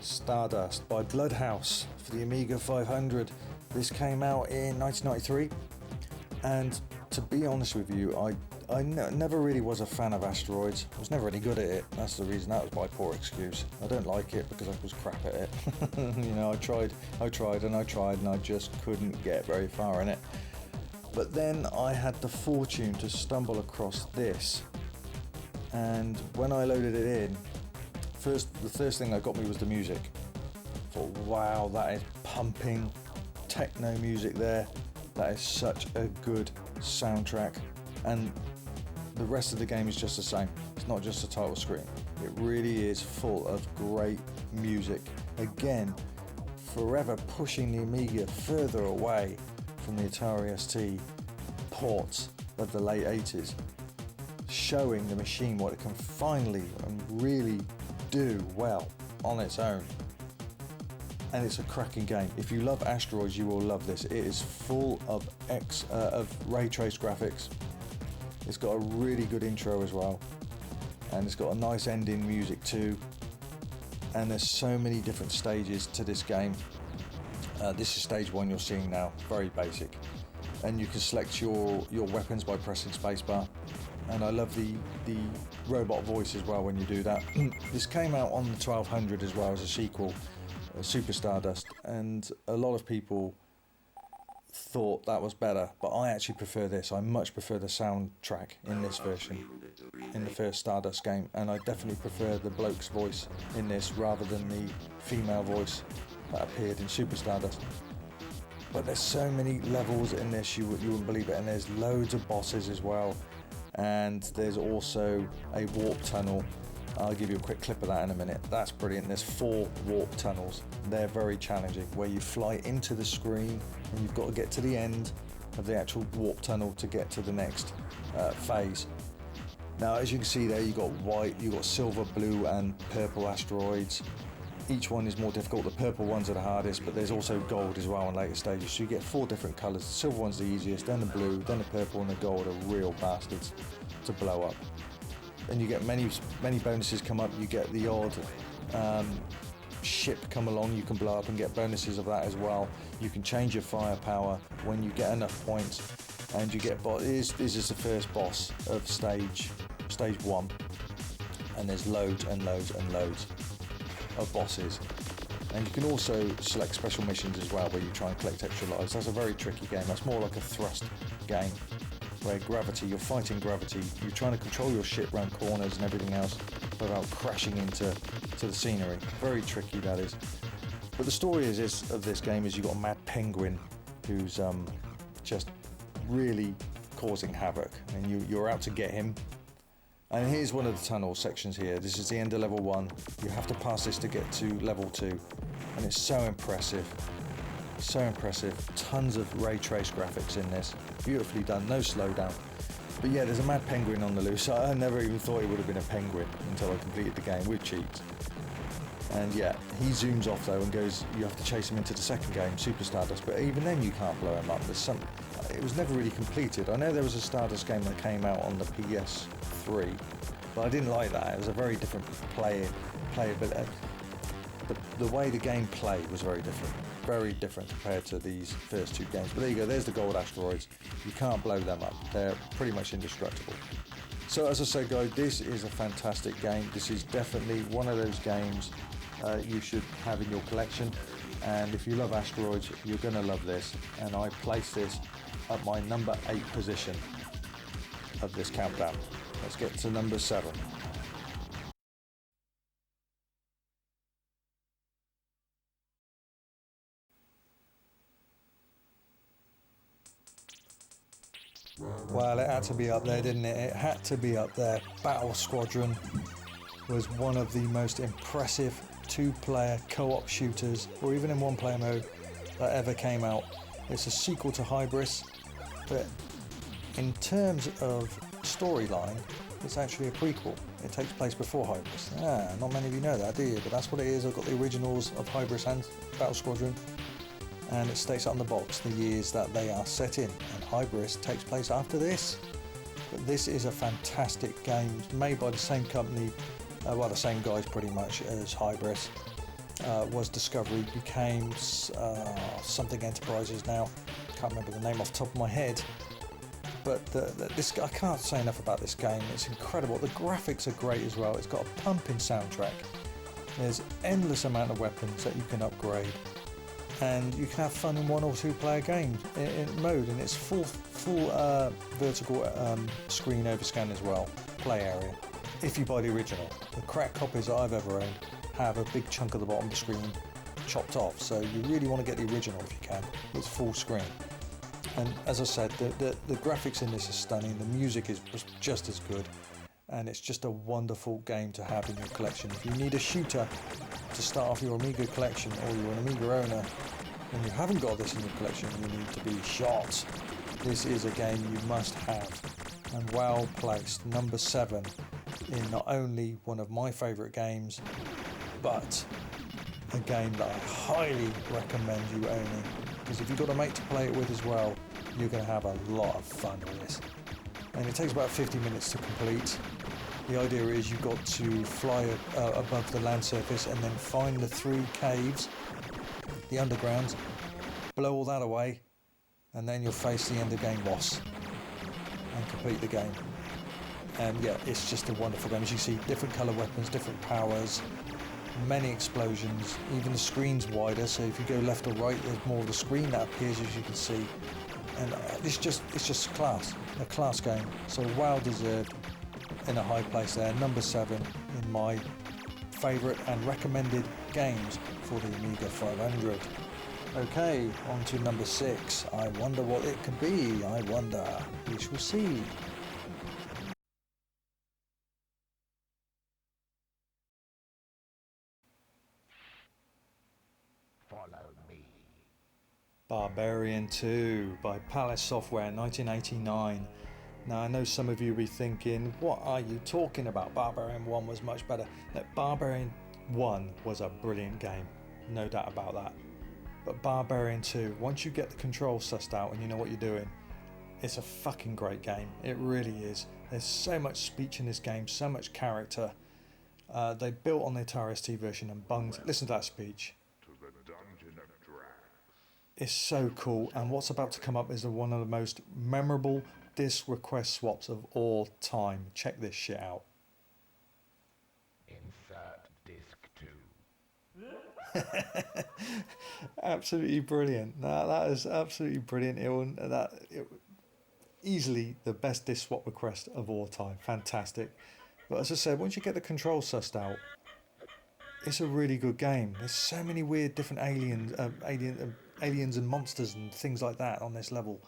Stardust by Bloodhouse for the Amiga 500. This came out in 1993, and to be honest with you, I never really was a fan of asteroids. I was never really good at it. That's the reason. That was my poor excuse. I don't like it because I was crap at it. You know, I tried and I just couldn't get very far in it. But then I had the fortune to stumble across this, and when I loaded it in, the first thing that got me was the music. I thought, wow, that is pumping techno music there. That is such a good soundtrack, and the rest of the game is just the same. It's not just a title screen. It really is full of great music. Again, forever pushing the Amiga further away from the Atari ST ports of the late 80s, showing the machine what it can finally and really do well on its own. And it's a cracking game. If you love asteroids, you will love this. It is full of ray trace graphics. It's got a really good intro as well, and it's got a nice ending music too. And there's so many different stages to this game. This is stage 1 you're seeing now, very basic, and you can select your weapons by pressing spacebar. And I love the robot voice as well when you do that. This came out on the 1200 as well as a sequel, Super Stardust, and a lot of people thought that was better, but I actually prefer this. I much prefer the soundtrack in this version, in the first Stardust game, and I definitely prefer the bloke's voice in this rather than the female voice that appeared in Super Stardust. But there's so many levels in this, you wouldn't believe it, and there's loads of bosses as well, and there's also a warp tunnel. I'll give you a quick clip of that in a minute. That's brilliant. There's 4 warp tunnels. They're very challenging, where you fly into the screen and you've got to get to the end of the actual warp tunnel to get to the next phase. Now, as you can see there, you've got white, you've got silver, blue and purple asteroids. Each one is more difficult. The purple ones are the hardest, but there's also gold as well in later stages. So you get 4 different colours. The silver one's the easiest, then the blue, then the purple, and the gold are real bastards to blow up. And you get many bonuses come up. You get the odd ship come along, you can blow up and get bonuses of that as well. You can change your firepower when you get enough points, and you get this is the first boss of stage 1, and there's loads and loads and loads of bosses. And you can also select special missions as well, where you try and collect extra lives. That's a very tricky game. That's more like a thrust game, where you're fighting gravity, you're trying to control your ship around corners and everything else without crashing into the scenery. Very tricky, that is. But the story of this game is you've got a mad penguin who's just really causing havoc, and you're out to get him. And here's one of the tunnel sections here. This is the end of level 1. You have to pass this to get to level 2, and it's so impressive. So impressive. Tons of ray trace graphics in this. Beautifully done, no slowdown. But yeah, there's a mad penguin on the loose. I never even thought he would have been a penguin until I completed the game with cheats. And yeah, he zooms off though and goes, you have to chase him into the second game, Super Stardust, but even then you can't blow him up. It was never really completed. I know there was a Stardust game that came out on the PS3, but I didn't like that. It was a very different playability. The way the game played was very different compared to these first 2 games. But there you go, there's the gold asteroids. You can't blow them up. They're pretty much indestructible. So as I said, guys, this is a fantastic game. This is definitely one of those games you should have in your collection. And if you love asteroids, you're going to love this. And I place this at my number 8 position of this countdown. Let's get to number 7. Well, it had to be up there, didn't it? It had to be up there. Battle Squadron was one of the most impressive 2-player co-op shooters, or even in 1-player mode, that ever came out. It's a sequel to Hybris, but in terms of storyline, it's actually a prequel. It takes place before Hybris. Not many of you know that, do you? But that's what it is. I've got the originals of Hybris and Battle Squadron, and it states on the box the years that they are set in, and Hybris takes place after this. But this is a fantastic game. It's made by the same company, the same guys pretty much as Hybris. Was Discovery, became something Enterprises now. Can't remember the name off the top of my head. But I can't say enough about this game. It's incredible. The graphics are great as well. It's got a pumping soundtrack. There's endless amount of weapons that you can upgrade, and you can have fun in 1 or 2 player games in mode, and it's full vertical screen overscan as well, play area. If you buy the original, the cracked copies that I've ever owned have a big chunk of the bottom of the screen chopped off, so you really want to get the original if you can. It's full screen. And as I said, the graphics in this is stunning, the music is just as good, and it's just a wonderful game to have in your collection. If you need a shooter to start off your Amiga collection, or you're an Amiga owner and you haven't got this in your collection, you need to be shot. This is a game you must have, and well placed, number 7 in not only one of my favourite games, but a game that I highly recommend you owning, because if you've got a mate to play it with as well, you're going to have a lot of fun with this. And it takes about 50 minutes to complete. The idea is you've got to fly above the land surface and then find the 3 caves, the undergrounds, blow all that away, and then you'll face the end of game boss and complete the game. And yeah, it's just a wonderful game. As you see, different colour weapons, different powers, many explosions, even the screen's wider, so if you go left or right there's more of the screen that appears, as you can see. And it's just class, a class game, so well deserved in a high place there, number 7 in my favourite and recommended games for the Amiga 500. Okay, on to number 6. I wonder what it could be. I wonder. We shall see. Follow me. Barbarian 2 by Palace Software, 1989. Now I know some of you will be thinking, what are you talking about? Barbarian 1 was much better. That Barbarian 1 was a brilliant game, no doubt about that. But Barbarian 2, once you get the controls sussed out and you know what you're doing, it's a fucking great game. It really is. There's so much speech in this game, so much character. They built on the Atari ST version and bunged. Listen to that speech. To the Dungeon of Dragons. It's so cool, and what's about to come up is one of the most memorable disc request swaps of all time. Check this shit out. Insert disc 2. Absolutely brilliant. Now, that is absolutely brilliant. Easily the best disc swap request of all time. Fantastic. But as I said, once you get the controls sussed out, it's a really good game. There's so many weird different aliens and monsters and things like that on this level,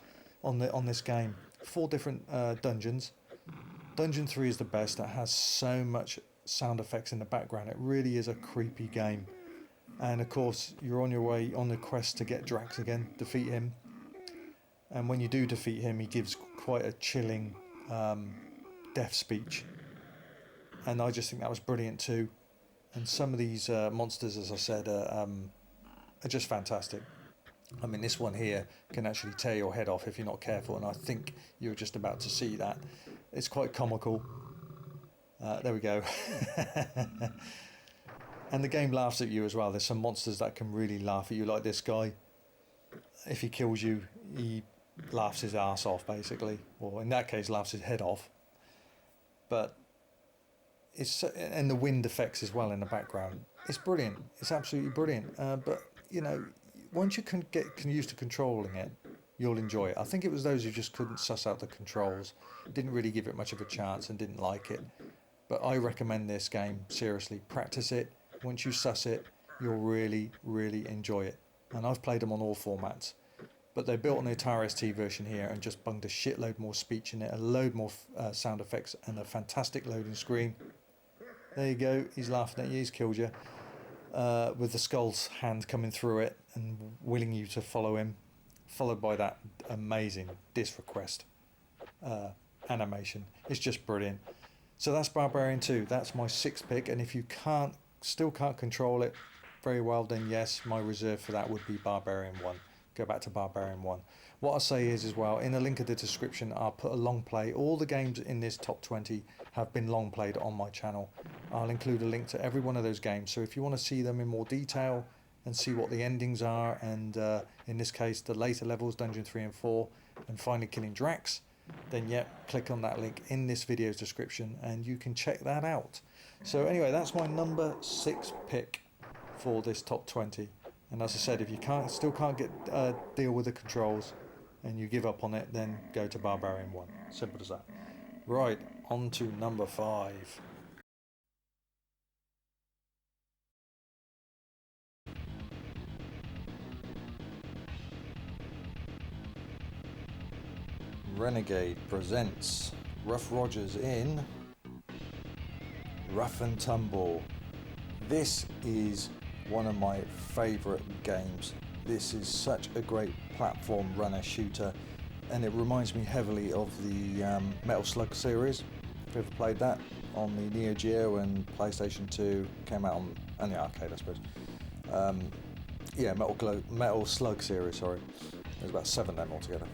on this game. 4 different dungeons. Dungeon 3 is the best. That has so much sound effects in the background. It really is a creepy game. And of course, you're on your way on the quest to get Drax again, defeat him. And when you do defeat him, he gives quite a chilling death speech. And I just think that was brilliant too. And some of these monsters, as I said, are just fantastic. I mean, this one here can actually tear your head off if you're not careful, and I think you're just about to see that. It's quite comical. There we go. And the game laughs at you as well. There's some monsters that can really laugh at you, like this guy. If he kills you, he laughs his ass off, basically. Or in that case, laughs his head off. But it's, and the wind effects as well in the background. It's brilliant. It's absolutely brilliant. But you know, once you can get used to controlling it, you'll enjoy it. I think it was those who just couldn't suss out the controls, didn't really give it much of a chance and didn't like it. But I recommend this game, seriously. Practice it. Once you suss it, you'll really, really enjoy it. And I've played them on all formats. But they built on the Atari ST version here and just bunged a shitload more speech in it, a load more sound effects, and a fantastic loading screen. There you go, he's laughing at you, he's killed you. With the skull's hand coming through it and willing you to follow him. Followed by that amazing disc request animation. It's just brilliant. So that's Barbarian 2, that's my 6th pick, and if you still can't control it very well, then yes, my reserve for that would be Barbarian 1. Go back to Barbarian 1. What I'll say is as well, in the link of the description, I'll put a long play. All the games in this top 20 have been long played on my channel. I'll include a link to every one of those games. So if you want to see them in more detail and see what the endings are, and in this case, the later levels, Dungeon 3 and 4, and finally killing Drax, then yeah, click on that link in this video's description and you can check that out. So anyway, that's my number 6 pick for this top 20. And as I said, if you still can't get deal with the controls and you give up on it, then go to Barbarian 1. Simple as that. Right, on to number 5. Renegade presents Rough Rogers in Rough and Tumble. This is one of my favourite games. This is such a great platform runner shooter, and it reminds me heavily of the Metal Slug series. If you've ever played that on the Neo Geo and PlayStation 2, came out on the arcade, I suppose. Yeah, Metal Slug series, sorry. There's about 7 of them altogether.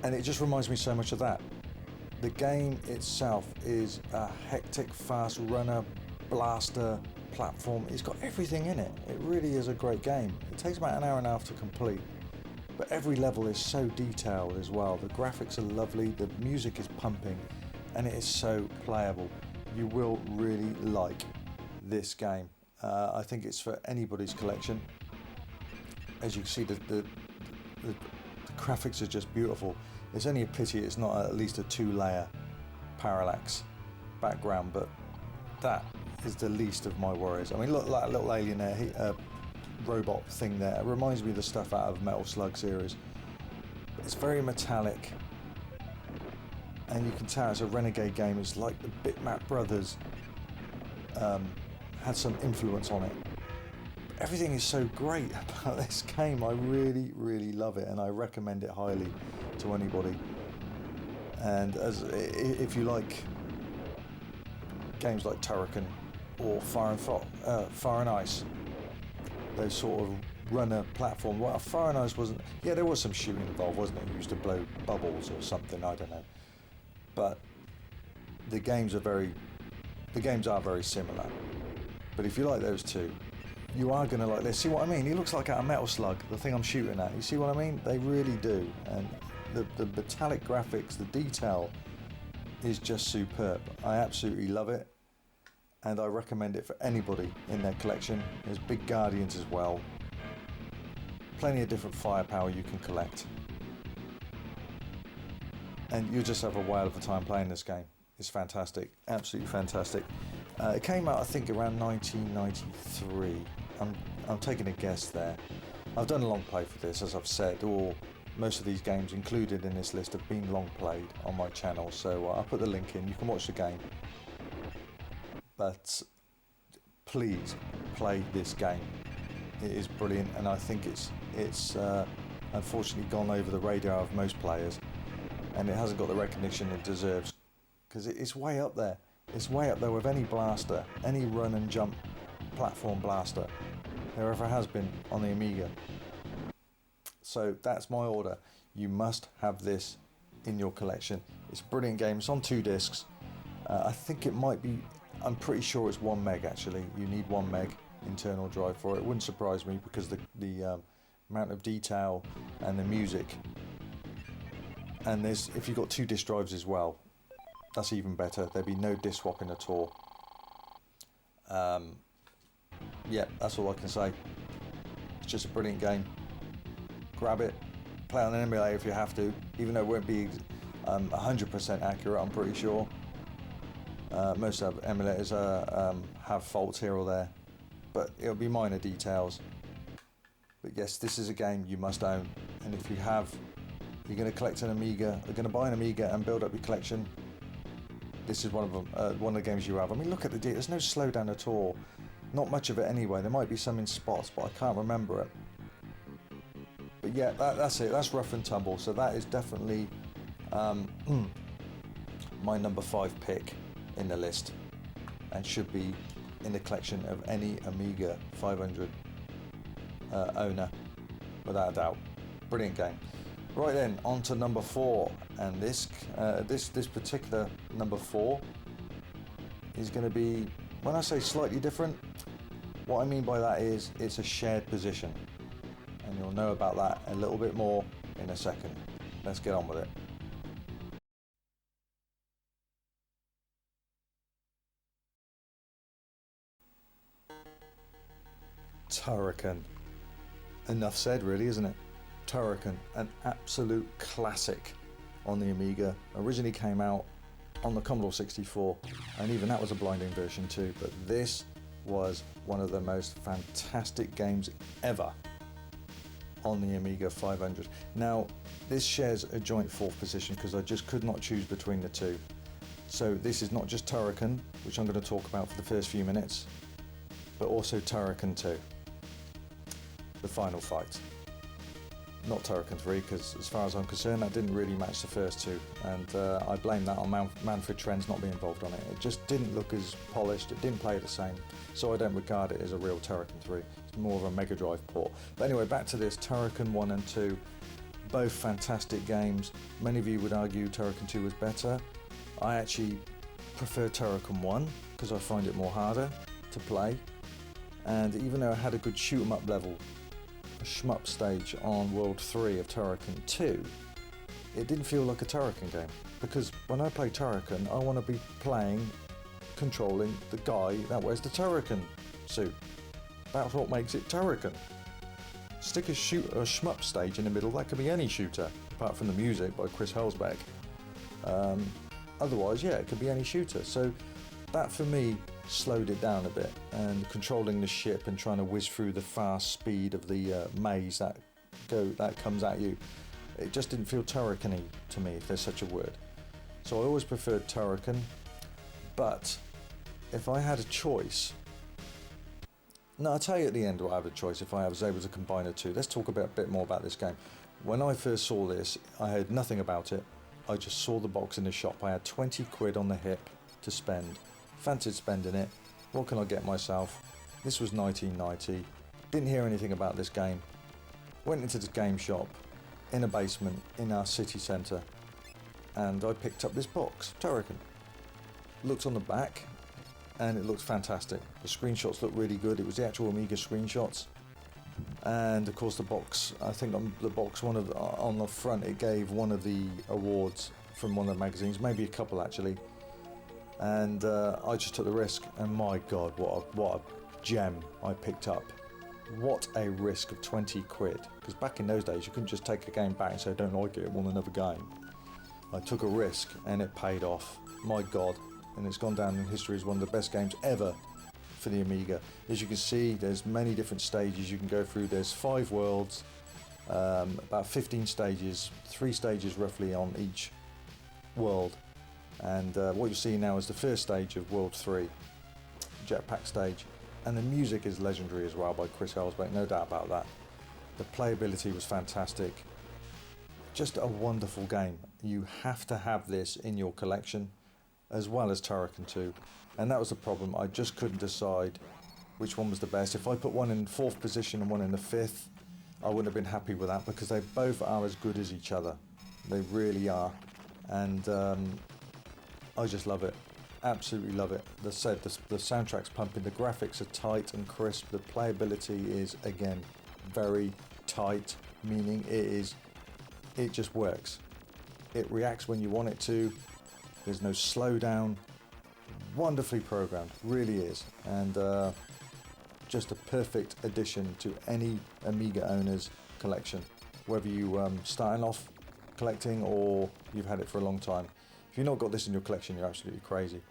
And it just reminds me so much of that. The game itself is a hectic, fast runner, blaster, platform. It's got everything in it. It really is a great game. It takes about an hour and a half to complete, but every level is so detailed as well. The graphics are lovely, the music is pumping, and it is so playable. You will really like this game. I think it's for anybody's collection. As you can see, the graphics are just beautiful. It's only a pity it's not at least a 2-layer parallax background, but that is the least of my worries. I mean, look, that little alien there, robot thing there, it reminds me of the stuff out of Metal Slug series. It's very metallic, and you can tell it's a Renegade game. It's like the Bitmap Brothers had some influence on it. Everything is so great about this game. I really, really love it, and I recommend it highly to anybody. And if you like games like Turrican or Fire and Ice, those sort of runner platform. Well, Fire and Ice wasn't. Yeah, there was some shooting involved, wasn't it? You used to blow bubbles or something. I don't know. But the games are very similar. But if you like those two, you are going to like this. See what I mean? He looks like a Metal Slug, the thing I'm shooting at. You see what I mean? They really do. And the metallic graphics, the detail is just superb. I absolutely love it. And I recommend it for anybody in their collection. There's big Guardians as well. Plenty of different firepower you can collect. And you'll just have a whale of a time playing this game. It's fantastic. Absolutely fantastic. It came out, I think, around 1993. I'm taking a guess there. I've done a long play for this, as I've said. Most of these games included in this list have been long played on my channel. So I'll put the link in. You can watch the game. But please play this game. It is brilliant, and I think it's unfortunately gone over the radar of most players, and it hasn't got the recognition it deserves, because it's way up there. It's way up there with any blaster, any run and jump platform blaster there ever has been on the Amiga. So that's my order. You must have this in your collection. It's a brilliant game. It's on 2 discs. I think it might be. I'm pretty sure it's 1 meg actually. You need 1 meg internal drive for it. It wouldn't surprise me, because the amount of detail and the music. And if you've got 2 disc drives as well, that's even better. There'd be no disc swapping at all. Yeah, that's all I can say. It's just a brilliant game. Grab it, play on an emulator if you have to, even though it won't be 100% accurate, I'm pretty sure. Most of emulators have faults here or there, but it'll be minor details. But yes, this is a game you must own, and if you're going to collect an Amiga, you're going to buy an Amiga and build up your collection, this is one of them, one of the games you have. I mean, look at the detail. There's no slowdown at all. Not much of it anyway. There might be some in spots, but I can't remember it. But yeah, that's it. That's rough and tumble. So that is definitely my number 5 pick in the list, and should be in the collection of any Amiga 500 owner, without a doubt. Brilliant game. Right then, on to number 4, and this particular number 4 is going to be, when I say slightly different, what I mean by that is it's a shared position, and you'll know about that a little bit more in a second. Let's get on with it. Turrican. Enough said, really, isn't it? Turrican, an absolute classic on the Amiga. Originally came out on the Commodore 64, and even that was a blinding version too, but this was one of the most fantastic games ever on the Amiga 500. Now, this shares a joint 4th position because I just could not choose between the two. So this is not just Turrican, which I'm going to talk about for the first few minutes, but also Turrican 2, the final fight. Not Turrican 3, because as far as I'm concerned, that didn't really match the first two, and I blame that on Manfred Trends not being involved on it. It just didn't look as polished, it didn't play the same, so I don't regard it as a real Turrican 3. It's more of a Mega Drive port. But anyway, back to this, Turrican 1 and 2, both fantastic games. Many of you would argue Turrican 2 was better. I actually prefer Turrican 1, because I find it more harder to play, and even though I had a good shoot 'em up level, shmup stage on World 3 of Turrican 2, it didn't feel like a Turrican game, because when I play Turrican, I want to be controlling the guy that wears the Turrican suit. That's what makes it Turrican. Stick a shmup stage in the middle, that could be any shooter, apart from the music by Chris Helsbeck. Otherwise, yeah, it could be any shooter. So that for me slowed it down a bit, and controlling the ship and trying to whiz through the fast speed of the maze that comes at you, it just didn't feel Turrican-y to me, if there's such a word. So I always preferred Turrican, but if I had a choice, no, I'll tell you at the end what I have a choice if I was able to combine the two. Let's talk a bit more about this game. When I first saw this, I heard nothing about it. I just saw the box in the shop. I had 20 quid on the hip to spend. Fancied spending it. What can I get myself? This was 1990. Didn't hear anything about this game. Went into the game shop in a basement in our city centre, and I picked up this box, Turrican. Looked on the back, and it looks fantastic. The screenshots look really good. It was the actual Amiga screenshots, and of course the box. I think on the box, on the front, it gave one of the awards from one of the magazines, maybe a couple actually. And I just took the risk, and my God, what a gem I picked up! What a risk of 20 quid! Because back in those days, you couldn't just take a game back and say, "I don't like it, I want another game." I took a risk, and it paid off. My God. And it's gone down in history as one of the best games ever for the Amiga. As you can see, there's many different stages you can go through. There's 5 worlds, about 15 stages, 3 stages roughly on each world. And what you're seeing now is the first stage of World 3, Jetpack stage. And the music is legendary as well by Chris Helsbeck, no doubt about that. The playability was fantastic. Just a wonderful game. You have to have this in your collection, as well as Turrican 2, and that was the problem. I just couldn't decide which one was the best. If I put one in 4th position and one in the 5th, I wouldn't have been happy with that, because they both are as good as each other. They really are, and I just love it. Absolutely love it. The soundtrack's pumping, the graphics are tight and crisp, the playability is, again, very tight, meaning it just works. It reacts when you want it to. There's no slowdown. Wonderfully programmed, really is, and just a perfect addition to any Amiga owner's collection, whether you starting off collecting or you've had it for a long time. If you've not got this in your collection, you're absolutely crazy.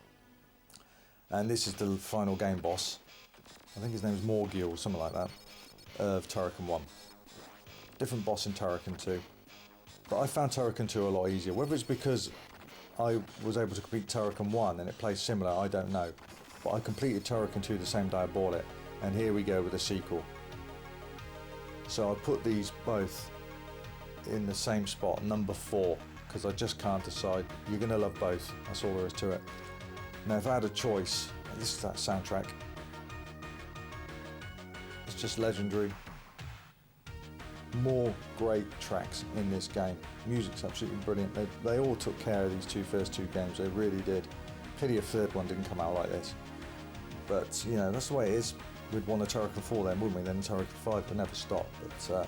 And this is the final game boss. I think his name is Morgil or something like that, of Turrican 1. Different boss in Turrican 2. But I found Turrican 2 a lot easier. Whether it's because I was able to complete Turrican 1 and it plays similar, I don't know. But I completed Turrican 2 the same day I bought it. And here we go with a sequel. So I put these both in the same spot, number 4, because I just can't decide. You're going to love both, that's all there is to it. Now if I had a choice, this is that soundtrack. It's just legendary. More great tracks in this game. Music's absolutely brilliant. They all took care of these first two games, they really did. Pity a third one didn't come out like this. But, you know, that's the way it is. We'd want a Turrican 4 then, wouldn't we? Then a Turrican 5 could never stop. But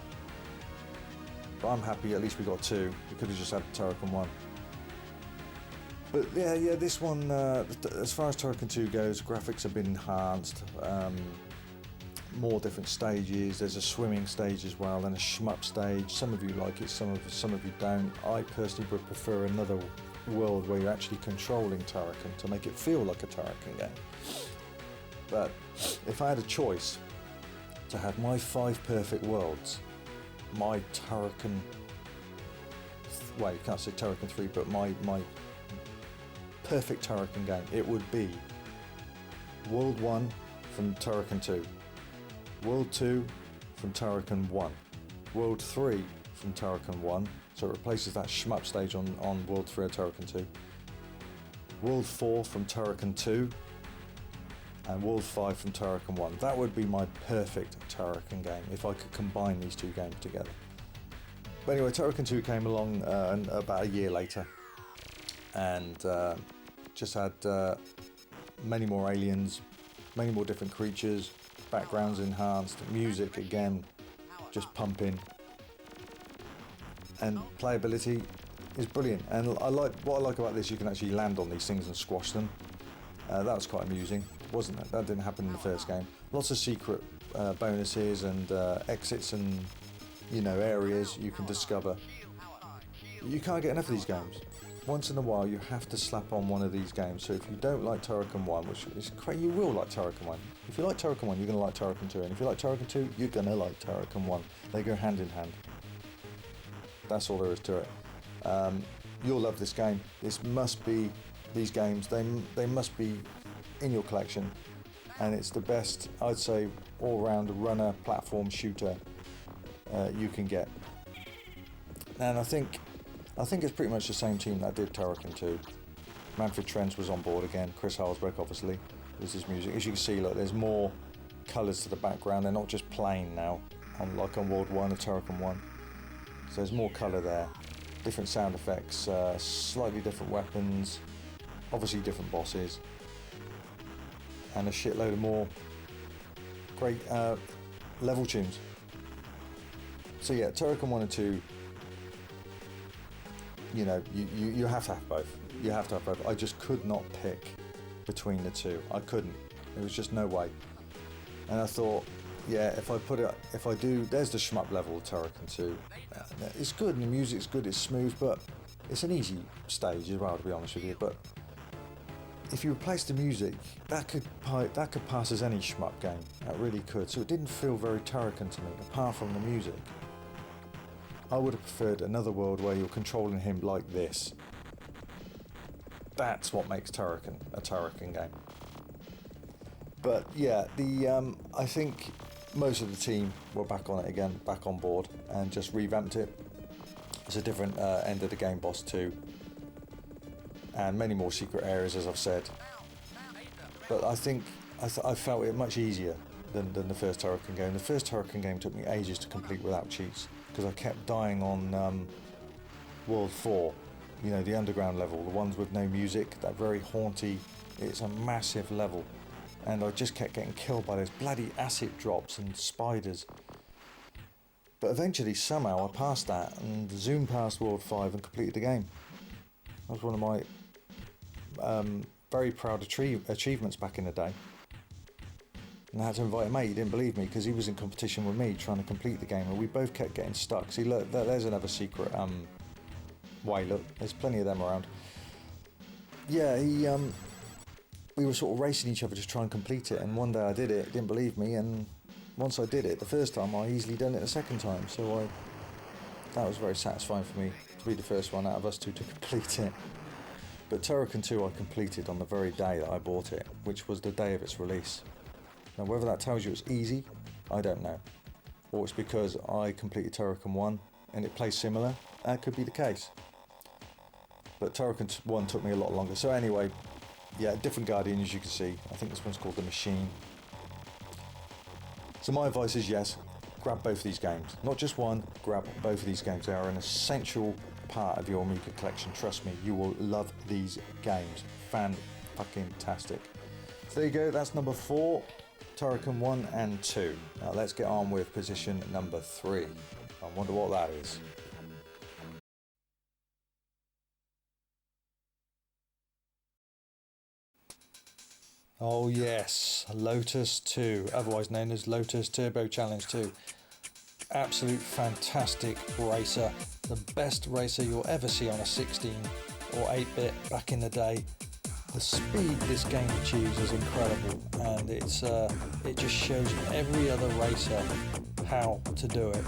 I'm happy at least we got 2. We could have just had Turrican 1. But yeah, this one, as far as Turrican 2 goes, graphics have been enhanced. More different stages. There's a swimming stage as well, and a shmup stage. Some of you like it, some of you don't. I personally would prefer another world where you're actually controlling Turrican to make it feel like a Turrican game. But if I had a choice to have my 5 perfect worlds, my Turrican, well, you can't say Turrican 3, but my perfect Turrican game, it would be World 1 from Turrican 2, World 2 from Turrican 1, World 3 from Turrican 1, so it replaces that shmup stage on World 3 of Turrican 2, World 4 from Turrican 2, and World 5 from Turrican 1. That would be my perfect Turrican game if I could combine these two games together. But anyway, Turrican 2 came along about a year later, and just had many more aliens, many more different creatures, backgrounds enhanced, music again just pumping, and playability is brilliant. And what I like about this, you can actually land on these things and squash them. That was quite amusing. that didn't happen in the first game. Lots of secret bonuses and exits and, you know, areas you can discover. You can't get enough of these games. Once in a while you have to slap on one of these games. So if you don't like Turrican 1, which is crazy, you will like Turrican 1. If you like Turrican 1, you're going to like Turrican 2. And if you like Turrican 2, you're going to like Turrican 1. They go hand in hand. That's all there is to it. You'll love this game. This must be, these games, they must be in your collection. And it's the best, I'd say, all-round runner platform shooter you can get. And I think it's pretty much the same team that did Turrican 2. Manfred Trenz was on board again. Chris Halsbeck, obviously, was his music. As you can see, look, there's more colours to the background. They're not just plain now, like on World 1 or Turrican 1. So there's more colour there. Different sound effects, slightly different weapons, obviously different bosses, and a shitload of more great level tunes. So yeah, Turrican 1 and 2, you know, you have to have both. You have to have both. I just could not pick between the two. I couldn't. There was just no way. And I thought, yeah, if I do, there's the shmup level of Turrican 2. It's good and the music's good, it's smooth, but it's an easy stage as well, to be honest with you. But if you replace the music, that could pass as any shmup game. That really could. So it didn't feel very Turrican to me, apart from the music. I would have preferred another world where you're controlling him like this. That's what makes Turrican a Turrican game. But yeah, I think most of the team were back on it again, back on board, and just revamped it. It's a different end of the game boss too, and many more secret areas, as I've said. But I think I felt it much easier than the first Turrican game. The first Turrican game took me ages to complete without cheats, because I kept dying on World 4, you know, the underground level, the ones with no music, that very haunty, it's a massive level. And I just kept getting killed by those bloody acid drops and spiders. But eventually, somehow, I passed that and zoomed past World 5 and completed the game. That was one of my very proud achievements back in the day. And I had to invite a mate. He didn't believe me because he was in competition with me trying to complete the game, and we both kept getting stuck. See, look, there's another secret way. Look, there's plenty of them around. Yeah, we were sort of racing each other to try and complete it, and one day I did it, didn't believe me, and once I did it the first time, I easily done it the second time, so that was very satisfying for me to be the first one out of us two to complete it. But Turrican 2 I completed on the very day that I bought it, which was the day of its release. Now whether that tells you it's easy, I don't know. Or it's because I completed Turrican 1 and it plays similar, that could be the case. But Turrican 1 took me a lot longer, so anyway, yeah, different Guardian, as you can see. I think this one's called The Machine. So my advice is yes, grab both of these games. Not just one, grab both of these games. They are an essential part of your Amiga collection. Trust me, you will love these games. Fan-fucking-tastic. So there you go, that's number 4, Turrican 1 and 2. Now let's get on with position number 3. I wonder what that is. Oh yes, Lotus 2, otherwise known as Lotus Turbo Challenge 2. Absolute fantastic racer, the best racer you'll ever see on a 16 or 8-bit back in the day. The speed this game achieves is incredible, and it just shows every other racer how to do it.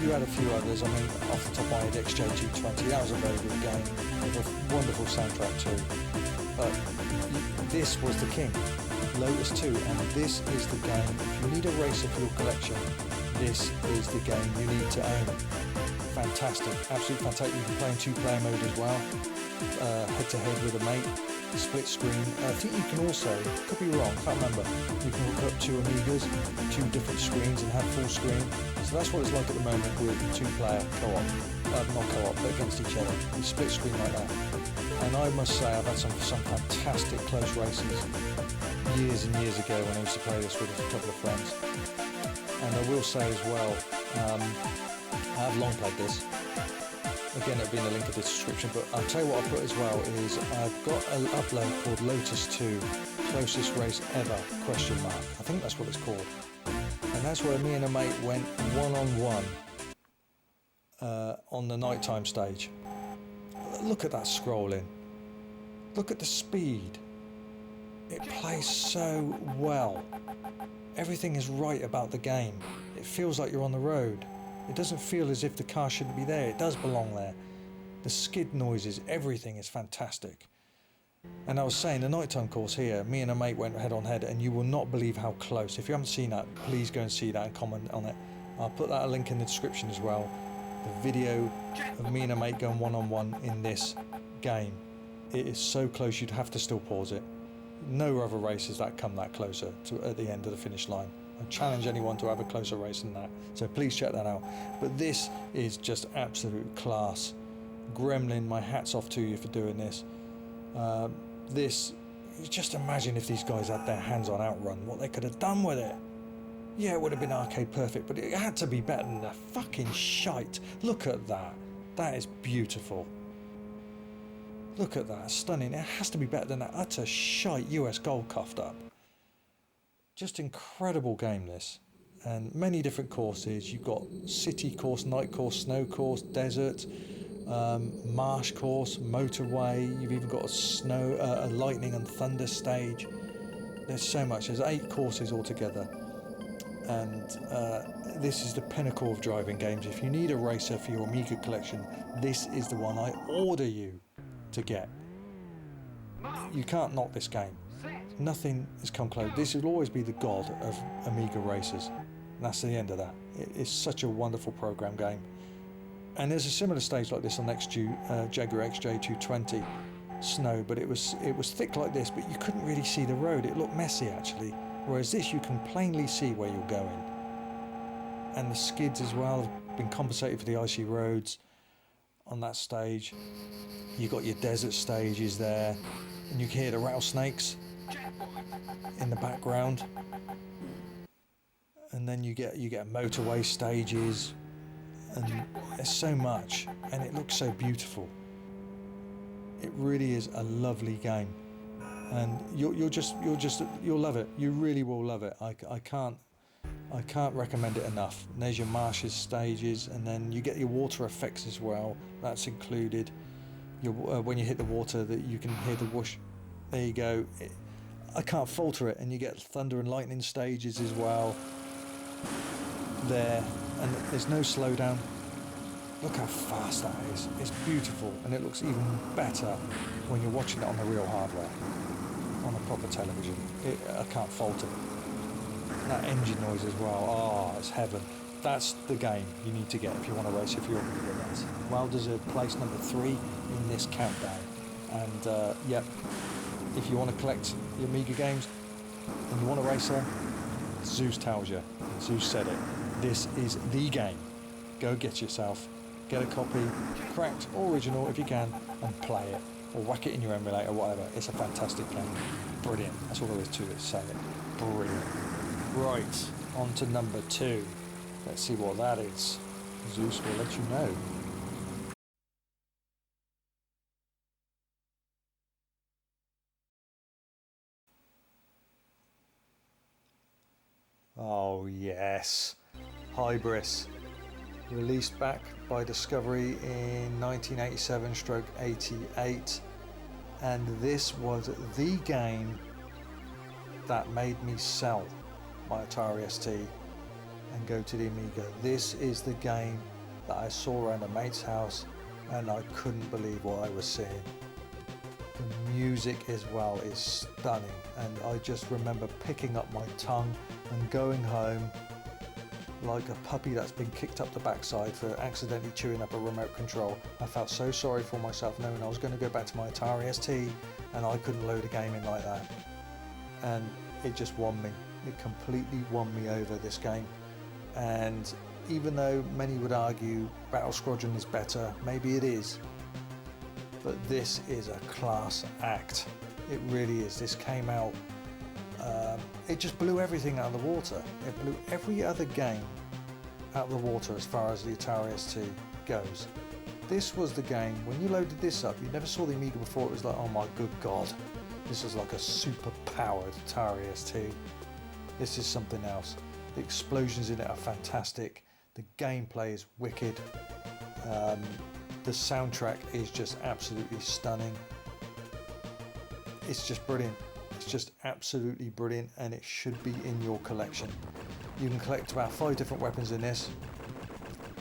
You had a few others, I mean, off the top of my head, XJ220, that was a very good game, with a wonderful soundtrack too. But this was the king, Lotus 2, and this is the game. If you need a racer for your collection, this is the game you need to own. Fantastic, absolutely fantastic. You can play in 2-player mode as well, head to head with a mate, split screen. I think you can also, could be wrong, can't remember, you can hook up 2 Amigas, 2 different screens and have full screen. So that's what it's like at the moment with 2-player co-op, not co-op, but against each other, split screen like that. And I must say I've had some fantastic close races years and years ago when I used to play this with a couple of friends. And I will say as well, I have long played this, Again, it'll be in the link of the description, but I'll tell you what I'll put as well is I've got an upload called Lotus 2, closest race ever, question mark. I think that's what it's called. And that's where me and a mate went one-on-one on the nighttime stage. Look at that scrolling. Look at the speed. It plays so well. Everything is right about the game. It feels like you're on the road. It doesn't feel as if the car shouldn't be there. It does belong there. The skid noises, everything is fantastic. And I was saying, the nighttime course here, me and a mate went head on head, and you will not believe how close. If you haven't seen that, please go and see that and comment on it. I'll put that link in the description as well. The video of me and a mate going one-on-one in this game. It is so close you'd have to still pause it. No other races that come that closer to at the end of the finish line. I challenge anyone to have a closer race than that, so please check that out. But this is just absolute class. Gremlin, my hat's off to you for doing this. Just imagine if these guys had their hands on Outrun, what they could have done with it. Yeah, it would have been arcade perfect, but it had to be better than the fucking shite. Look at that. That is beautiful. Look at that, stunning. It has to be better than that utter shite US Gold coughed up. Just incredible game this. And many different courses. You've got city course, night course, snow course, desert, marsh course, motorway. You've even got a lightning and thunder stage. There's so much. There's 8 courses altogether. And this is the pinnacle of driving games. If you need a racer for your Amiga collection, this is the one I order you to get. You can't knock this game. Nothing has come close. This will always be the god of Amiga races. And that's the end of that. It is such a wonderful program game. And there's a similar stage like this on next Jaguar XJ220 Snow, but it was thick like this, but you couldn't really see the road. It looked messy actually. Whereas this, you can plainly see where you're going. And the skids as well have been compensated for the icy roads on that stage. You got your desert stages there, and you can hear the rattlesnakes in the background. And then you get motorway stages, and there's so much, and it looks so beautiful. It really is a lovely game, and you'll love it. You really will love it. I can't recommend it enough. And there's your marshes stages, and then you get your water effects as well. That's included. When you hit the water, that you can hear the whoosh. There you go. I can't falter it. And you get thunder and lightning stages as well. There, and there's no slowdown. Look how fast that is. It's beautiful, and it looks even better when you're watching it on the real hardware, on a proper television. I can't fault it. That engine noise as well. Oh, it's heaven. That's the game you need to get if you want to race, if you're going to get that. Well deserved place number 3 in this countdown. And yep, if you want to collect the Amiga games and you want a racer, Zeus tells you. Zeus said it. This is the game. Go get yourself. Get a copy, cracked or original if you can, and play it. Or whack it in your emulator or whatever. It's a fantastic game. Brilliant. That's all there is to it, say it. Brilliant. Right, on to number 2. Let's see what that is. Zeus will let you know. Oh yes, Hybris. Released back by Discovery in 1987/88, and this was the game that made me sell my Atari ST and go to the Amiga. This is the game that I saw around a mate's house, and I couldn't believe what I was seeing. The music as well is stunning, and I just remember picking up my tongue and going home like a puppy that's been kicked up the backside for accidentally chewing up a remote control. I felt so sorry for myself knowing I was going to go back to my Atari ST and I couldn't load a game in like that. And it just won me. It completely won me over, this game. And even though many would argue Battle Squadron is better, maybe it is, but this is a class act. It really is. This came out, it just blew everything out of the water. It blew every other game out of the water as far as the Atari ST goes. This was the game, when you loaded this up, you never saw the Amiga before, it was like, oh my good god, this is like a super powered Atari ST. This is something else. The explosions in it are fantastic, the gameplay is wicked, the soundtrack is just absolutely stunning. It's just brilliant. It's just absolutely brilliant, and it should be in your collection. You can collect about 5 different weapons in this,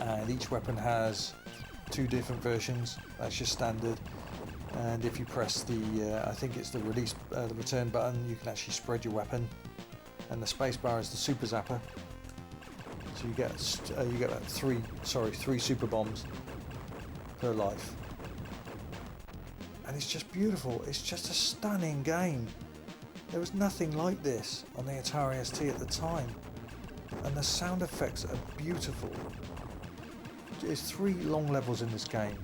and each weapon has 2 different versions. That's your standard. And if you press the, I think it's the release, the return button, you can actually spread your weapon. And the space bar is the super zapper. So you get about 3 super bombs per life. And it's just beautiful. It's just a stunning game. There was nothing like this on the Atari ST at the time. And the sound effects are beautiful. There's 3 long levels in this game.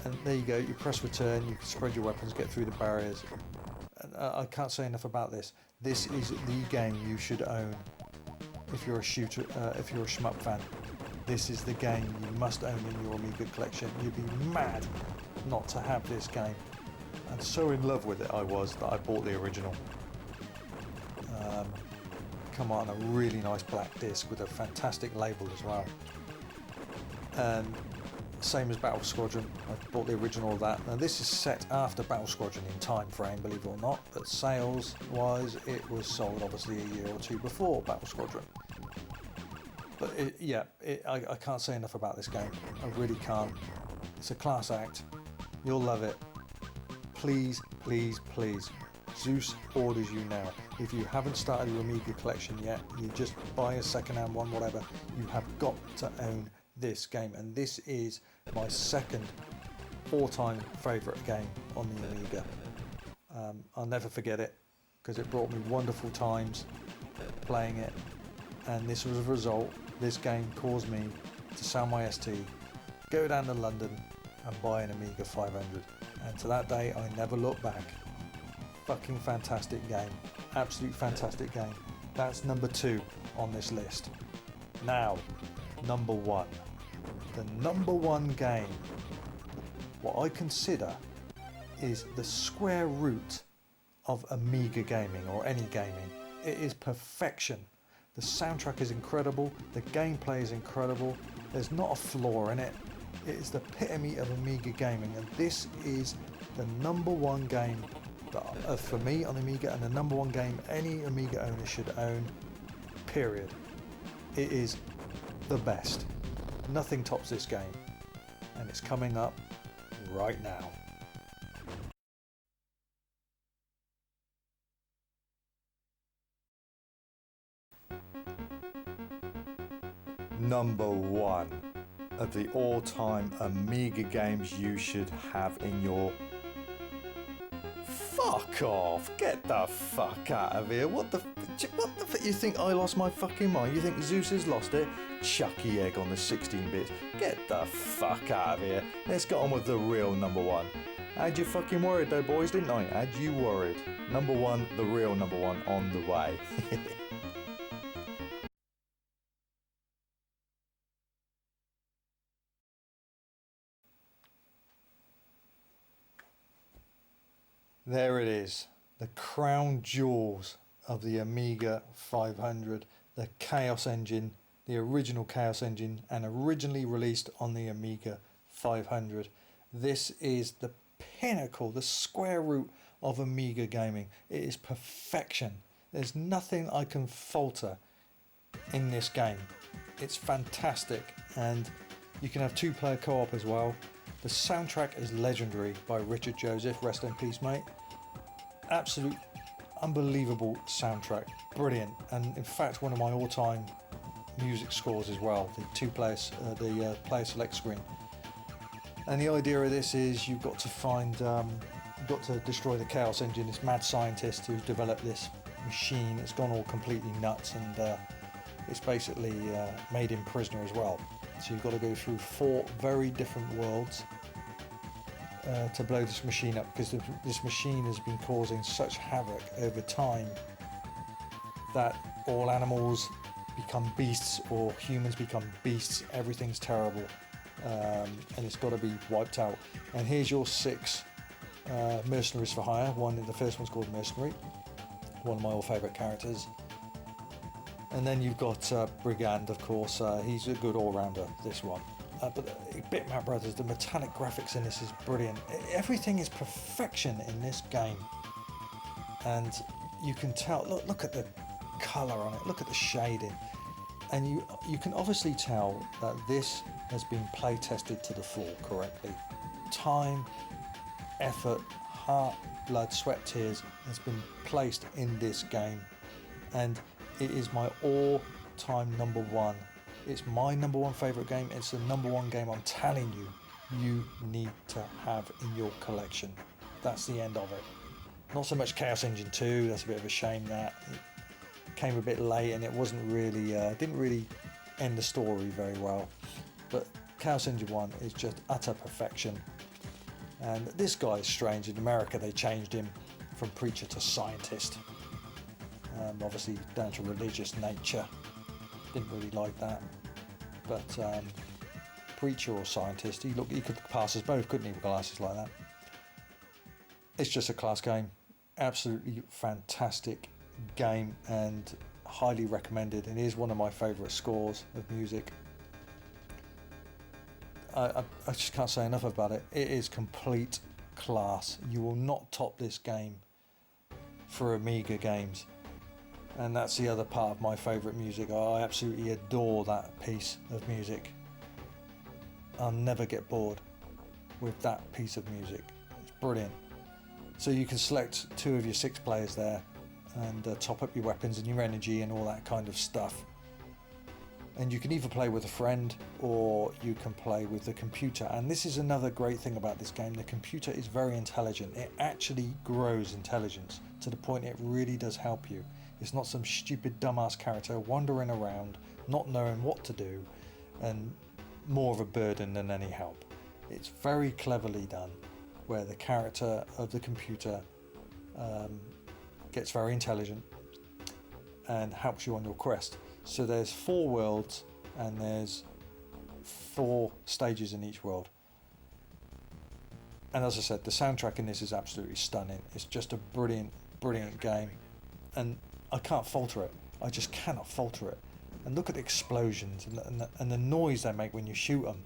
And there you go, you press return, you can spread your weapons, get through the barriers. And, I can't say enough about this. This is the game you should own if you're a shooter, if you're a shmup fan. This is the game you must own in your Amiga collection. You'd be mad not to have this game. And so in love with it I was that I bought the original. Come on, a really nice black disc with a fantastic label as well. And same as Battle Squadron, I bought the original of that. Now this is set after Battle Squadron in time frame, believe it or not, but sales wise it was sold obviously a year or 2 before Battle Squadron. But I can't say enough about this game, I really can't. It's a class act, you'll love it. Please, please, please, Zeus orders you now. If you haven't started your Amiga collection yet, you just buy a second-hand one, whatever, you have got to own this game, and this is my second all-time favourite game on the Amiga. I'll never forget it because it brought me wonderful times playing it, and this was a result. This game caused me to sell my ST, go down to London and buy an Amiga 500, and to that day I never looked back. Fucking fantastic game, absolute fantastic game. That's number 2 on this list. Now, number 1. The number 1 game, what I consider is the square root of Amiga gaming or any gaming. It is perfection. The soundtrack is incredible, the gameplay is incredible, there's not a flaw in it. It is the epitome of Amiga gaming, and this is the number 1 game that, for me on Amiga, and the number 1 game any Amiga owner should own, period. It is the best. Nothing tops this game, and it's coming up right now. Number 1 of the all-time Amiga games you should have in your... Fuck off! Get the fuck out of here! What the f... You think I lost my fucking mind? You think Zeus has lost it? Chucky egg on the 16-bits. Get the fuck out of here! Let's get on with the real number 1. Had you fucking worried though, boys, didn't I? Had you worried? Number 1, the real number 1 on the way. There it is, the crown jewels of the Amiga 500, the Chaos Engine, the original Chaos Engine, and originally released on the Amiga 500. This is the pinnacle, the square root of Amiga gaming. It is perfection. There's nothing I can falter in this game. It's fantastic, and you can have 2-player co-op as well. The soundtrack is legendary by Richard Joseph, rest in peace mate. Absolute unbelievable soundtrack, brilliant, and in fact one of my all-time music scores as well, the player select screen. And the idea of this is you've got to find, you've got to destroy the Chaos Engine, this mad scientist who's developed this machine. It's gone all completely nuts, and it's basically made him prisoner as well. So you've got to go through 4 very different worlds to blow this machine up, because this machine has been causing such havoc over time that all animals become beasts or humans become beasts. Everything's terrible. and it's got to be wiped out. And here's your 6 mercenaries for hire. The first one's called Mercenary, one of my old favourite characters. And then you've got Brigand, of course. He's a good all-rounder, this one. But Bitmap Brothers, the metallic graphics in this is brilliant. Everything is perfection in this game. And you can tell, look at the colour on it, look at the shading. And you can obviously tell that this has been play tested to the full correctly. Time, effort, heart, blood, sweat, tears has been placed in this game. And it is my all-time #1. It's my #1 favourite game. It's the #1 game I'm telling you need to have in your collection. That's the end of it. Not so much Chaos Engine 2. That's a bit of a shame that it came a bit late and it wasn't really didn't really end the story very well. But Chaos Engine 1 is just utter perfection. And this guy is strange. In America, they changed him from preacher to scientist. Obviously down to religious nature. Didn't really like that. But preacher or scientist, he could pass us both, couldn't he, with glasses like that? It's just a class game. Absolutely fantastic game and highly recommended. It is one of my favourite scores of music. I just can't say enough about it. It is complete class. You will not top this game for Amiga games. And that's the other part of my favourite music. I absolutely adore that piece of music. I'll never get bored with that piece of music. It's brilliant. So you can select 2 of your 6 players there and top up your weapons and your energy and all that kind of stuff. And you can either play with a friend or you can play with the computer. And this is another great thing about this game. The computer is very intelligent. It actually grows intelligence to the point it really does help you. It's not some stupid dumbass character wandering around, not knowing what to do, and more of a burden than any help. It's very cleverly done, where the character of the computer gets very intelligent and helps you on your quest. So there's 4 worlds and there's 4 stages in each world. And as I said, the soundtrack in this is absolutely stunning. It's just a brilliant, brilliant game. And I can't falter it. I just cannot falter it. And look at the explosions and the noise they make when you shoot them.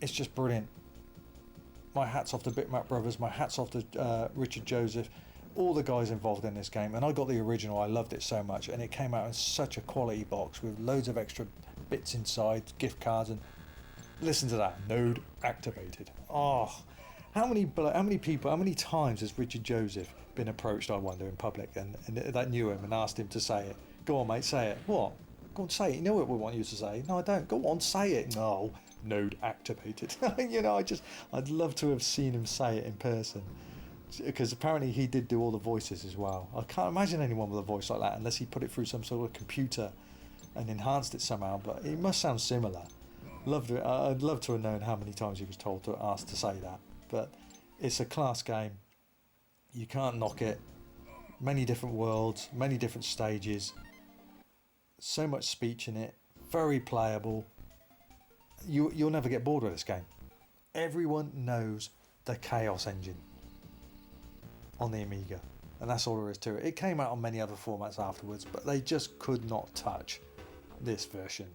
It's just brilliant. My hat's off to Bitmap Brothers. My hat's off to Richard Joseph. All the guys involved in this game. And I got the original. I loved it so much. And it came out in such a quality box with loads of extra bits inside, gift cards, and listen to that. Node activated. Oh, how many people, how many times has Richard Joseph been approached, I wonder, in public and that knew him and asked him to say it? Go on, mate, say it. What? Go on, say it. You know what we want you to say. No, I don't. Go on, say it. No, node activated. You know, I'd love to have seen him say it in person, because apparently he did do all the voices as well. I can't imagine anyone with a voice like that unless he put it through some sort of computer and enhanced it somehow, but it must sound similar. I'd love to have known how many times he was told to ask to say that. But it's a class game. You can't knock it. Many different worlds, many different stages. So much speech in it. Very playable. You'll never get bored with this game. Everyone knows the Chaos Engine on the Amiga, and that's all there is to it. It came out on many other formats afterwards, but they just could not touch this version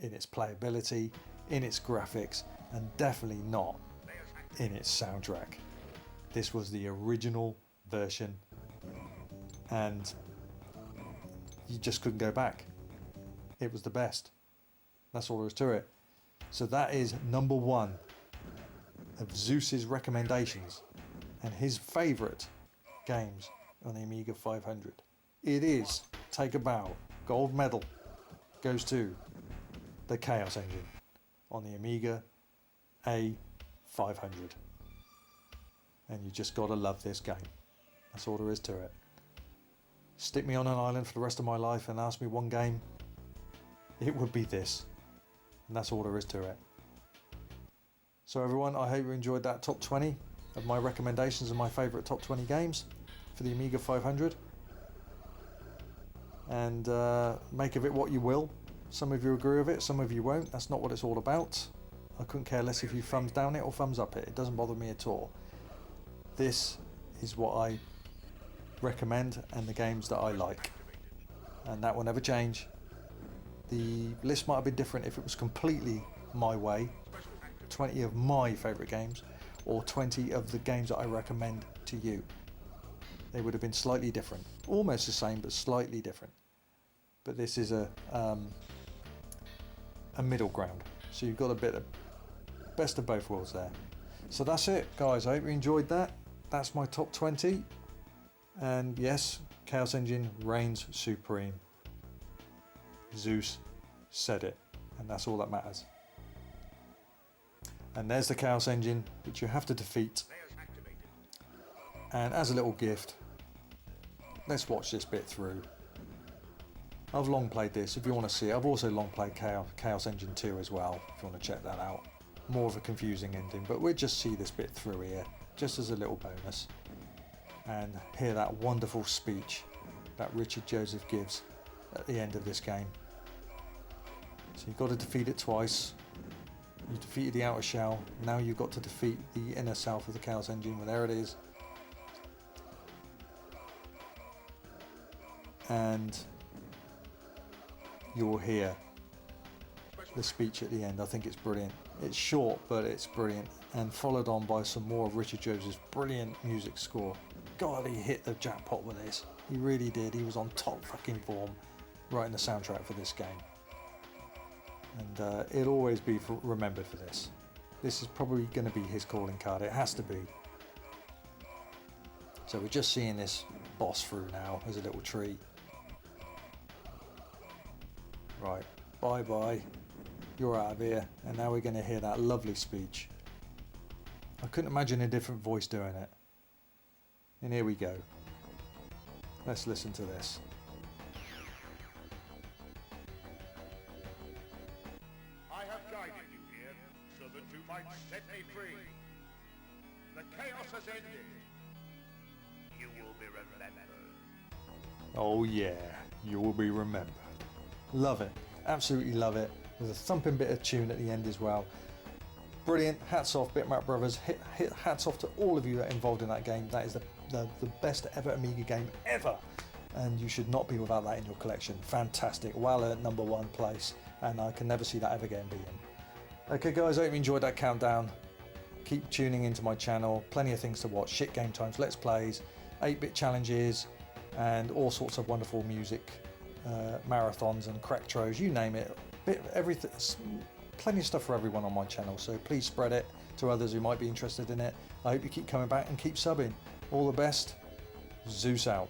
in its playability, in its graphics, and definitely not in its soundtrack. This was the original version, and you just couldn't go back. It was the best. That's all there is to it. So that is #1 of Zeus's recommendations and his favourite games on the Amiga 500. It is, take a bow, gold medal goes to the Chaos Engine on the Amiga A500. And you just gotta love this game. That's all there is to it. Stick me on an island for the rest of my life and ask me one game, it would be this. And that's all there is to it. So everyone, I hope you enjoyed that top 20 of my recommendations of my favourite top 20 games for the Amiga 500. And make of it what you will. Some of you agree with it, some of you won't. That's not what it's all about. I couldn't care less if you thumbs down it or thumbs up it. It doesn't bother me at all. This is what I recommend and the games that I like. And that will never change. The list might have been different if it was completely my way. 20 of my favourite games, or 20 of the games that I recommend to you. They would have been slightly different. Almost the same, but slightly different. But this is a middle ground. So you've got a bit of best of both worlds there. So that's it, guys. I hope you enjoyed that. That's my top 20. And yes, Chaos Engine reigns supreme. Zeus said it, and that's all that matters. And there's the Chaos Engine, which you have to defeat. And as a little gift, let's watch this bit through. I've long played this if you want to see it. I've also long played Chaos Engine 2 as well, if you want to check that out. More of a confusing ending, but we'll just see this bit through here, just as a little bonus. And hear that wonderful speech that Richard Joseph gives at the end of this game. So you've got to defeat it twice. You defeated the outer shell, now you've got to defeat the inner self of the Chaos Engine. Well, there it is. And you'll hear the speech at the end. I think it's brilliant. It's short, but it's brilliant. And followed on by some more of Richard Joseph's brilliant music score. God, he hit the jackpot with this. He really did. He was on top fucking form writing the soundtrack for this game. And it'll always be remembered for this. This is probably going to be his calling card. It has to be. So we're just seeing this boss through now as a little treat. Right, bye bye. You're out of here. And now we're going to hear that lovely speech. I couldn't imagine a different voice doing it. And here we go. Let's listen to this. I have guided you here so that you might set me free. The chaos has ended. You will be remembered. Oh yeah, you will be remembered. Love it. Absolutely love it. There's a thumping bit of tune at the end as well. Brilliant. Hats off, Bitmap Brothers. Hats off to all of you that are involved in that game. That is the best ever Amiga game ever. And you should not be without that in your collection. Fantastic. Well earned #1 place. And I can never see that ever getting beaten. Okay guys, I hope you enjoyed that countdown. Keep tuning into my channel. Plenty of things to watch. Shit game times, let's plays, 8-bit challenges, and all sorts of wonderful music. Marathons and crack-tros, you name it. Everything. Plenty of stuff for everyone on my channel, so please spread it to others who might be interested in it. I hope you keep coming back and keep subbing. All the best. Zeus out.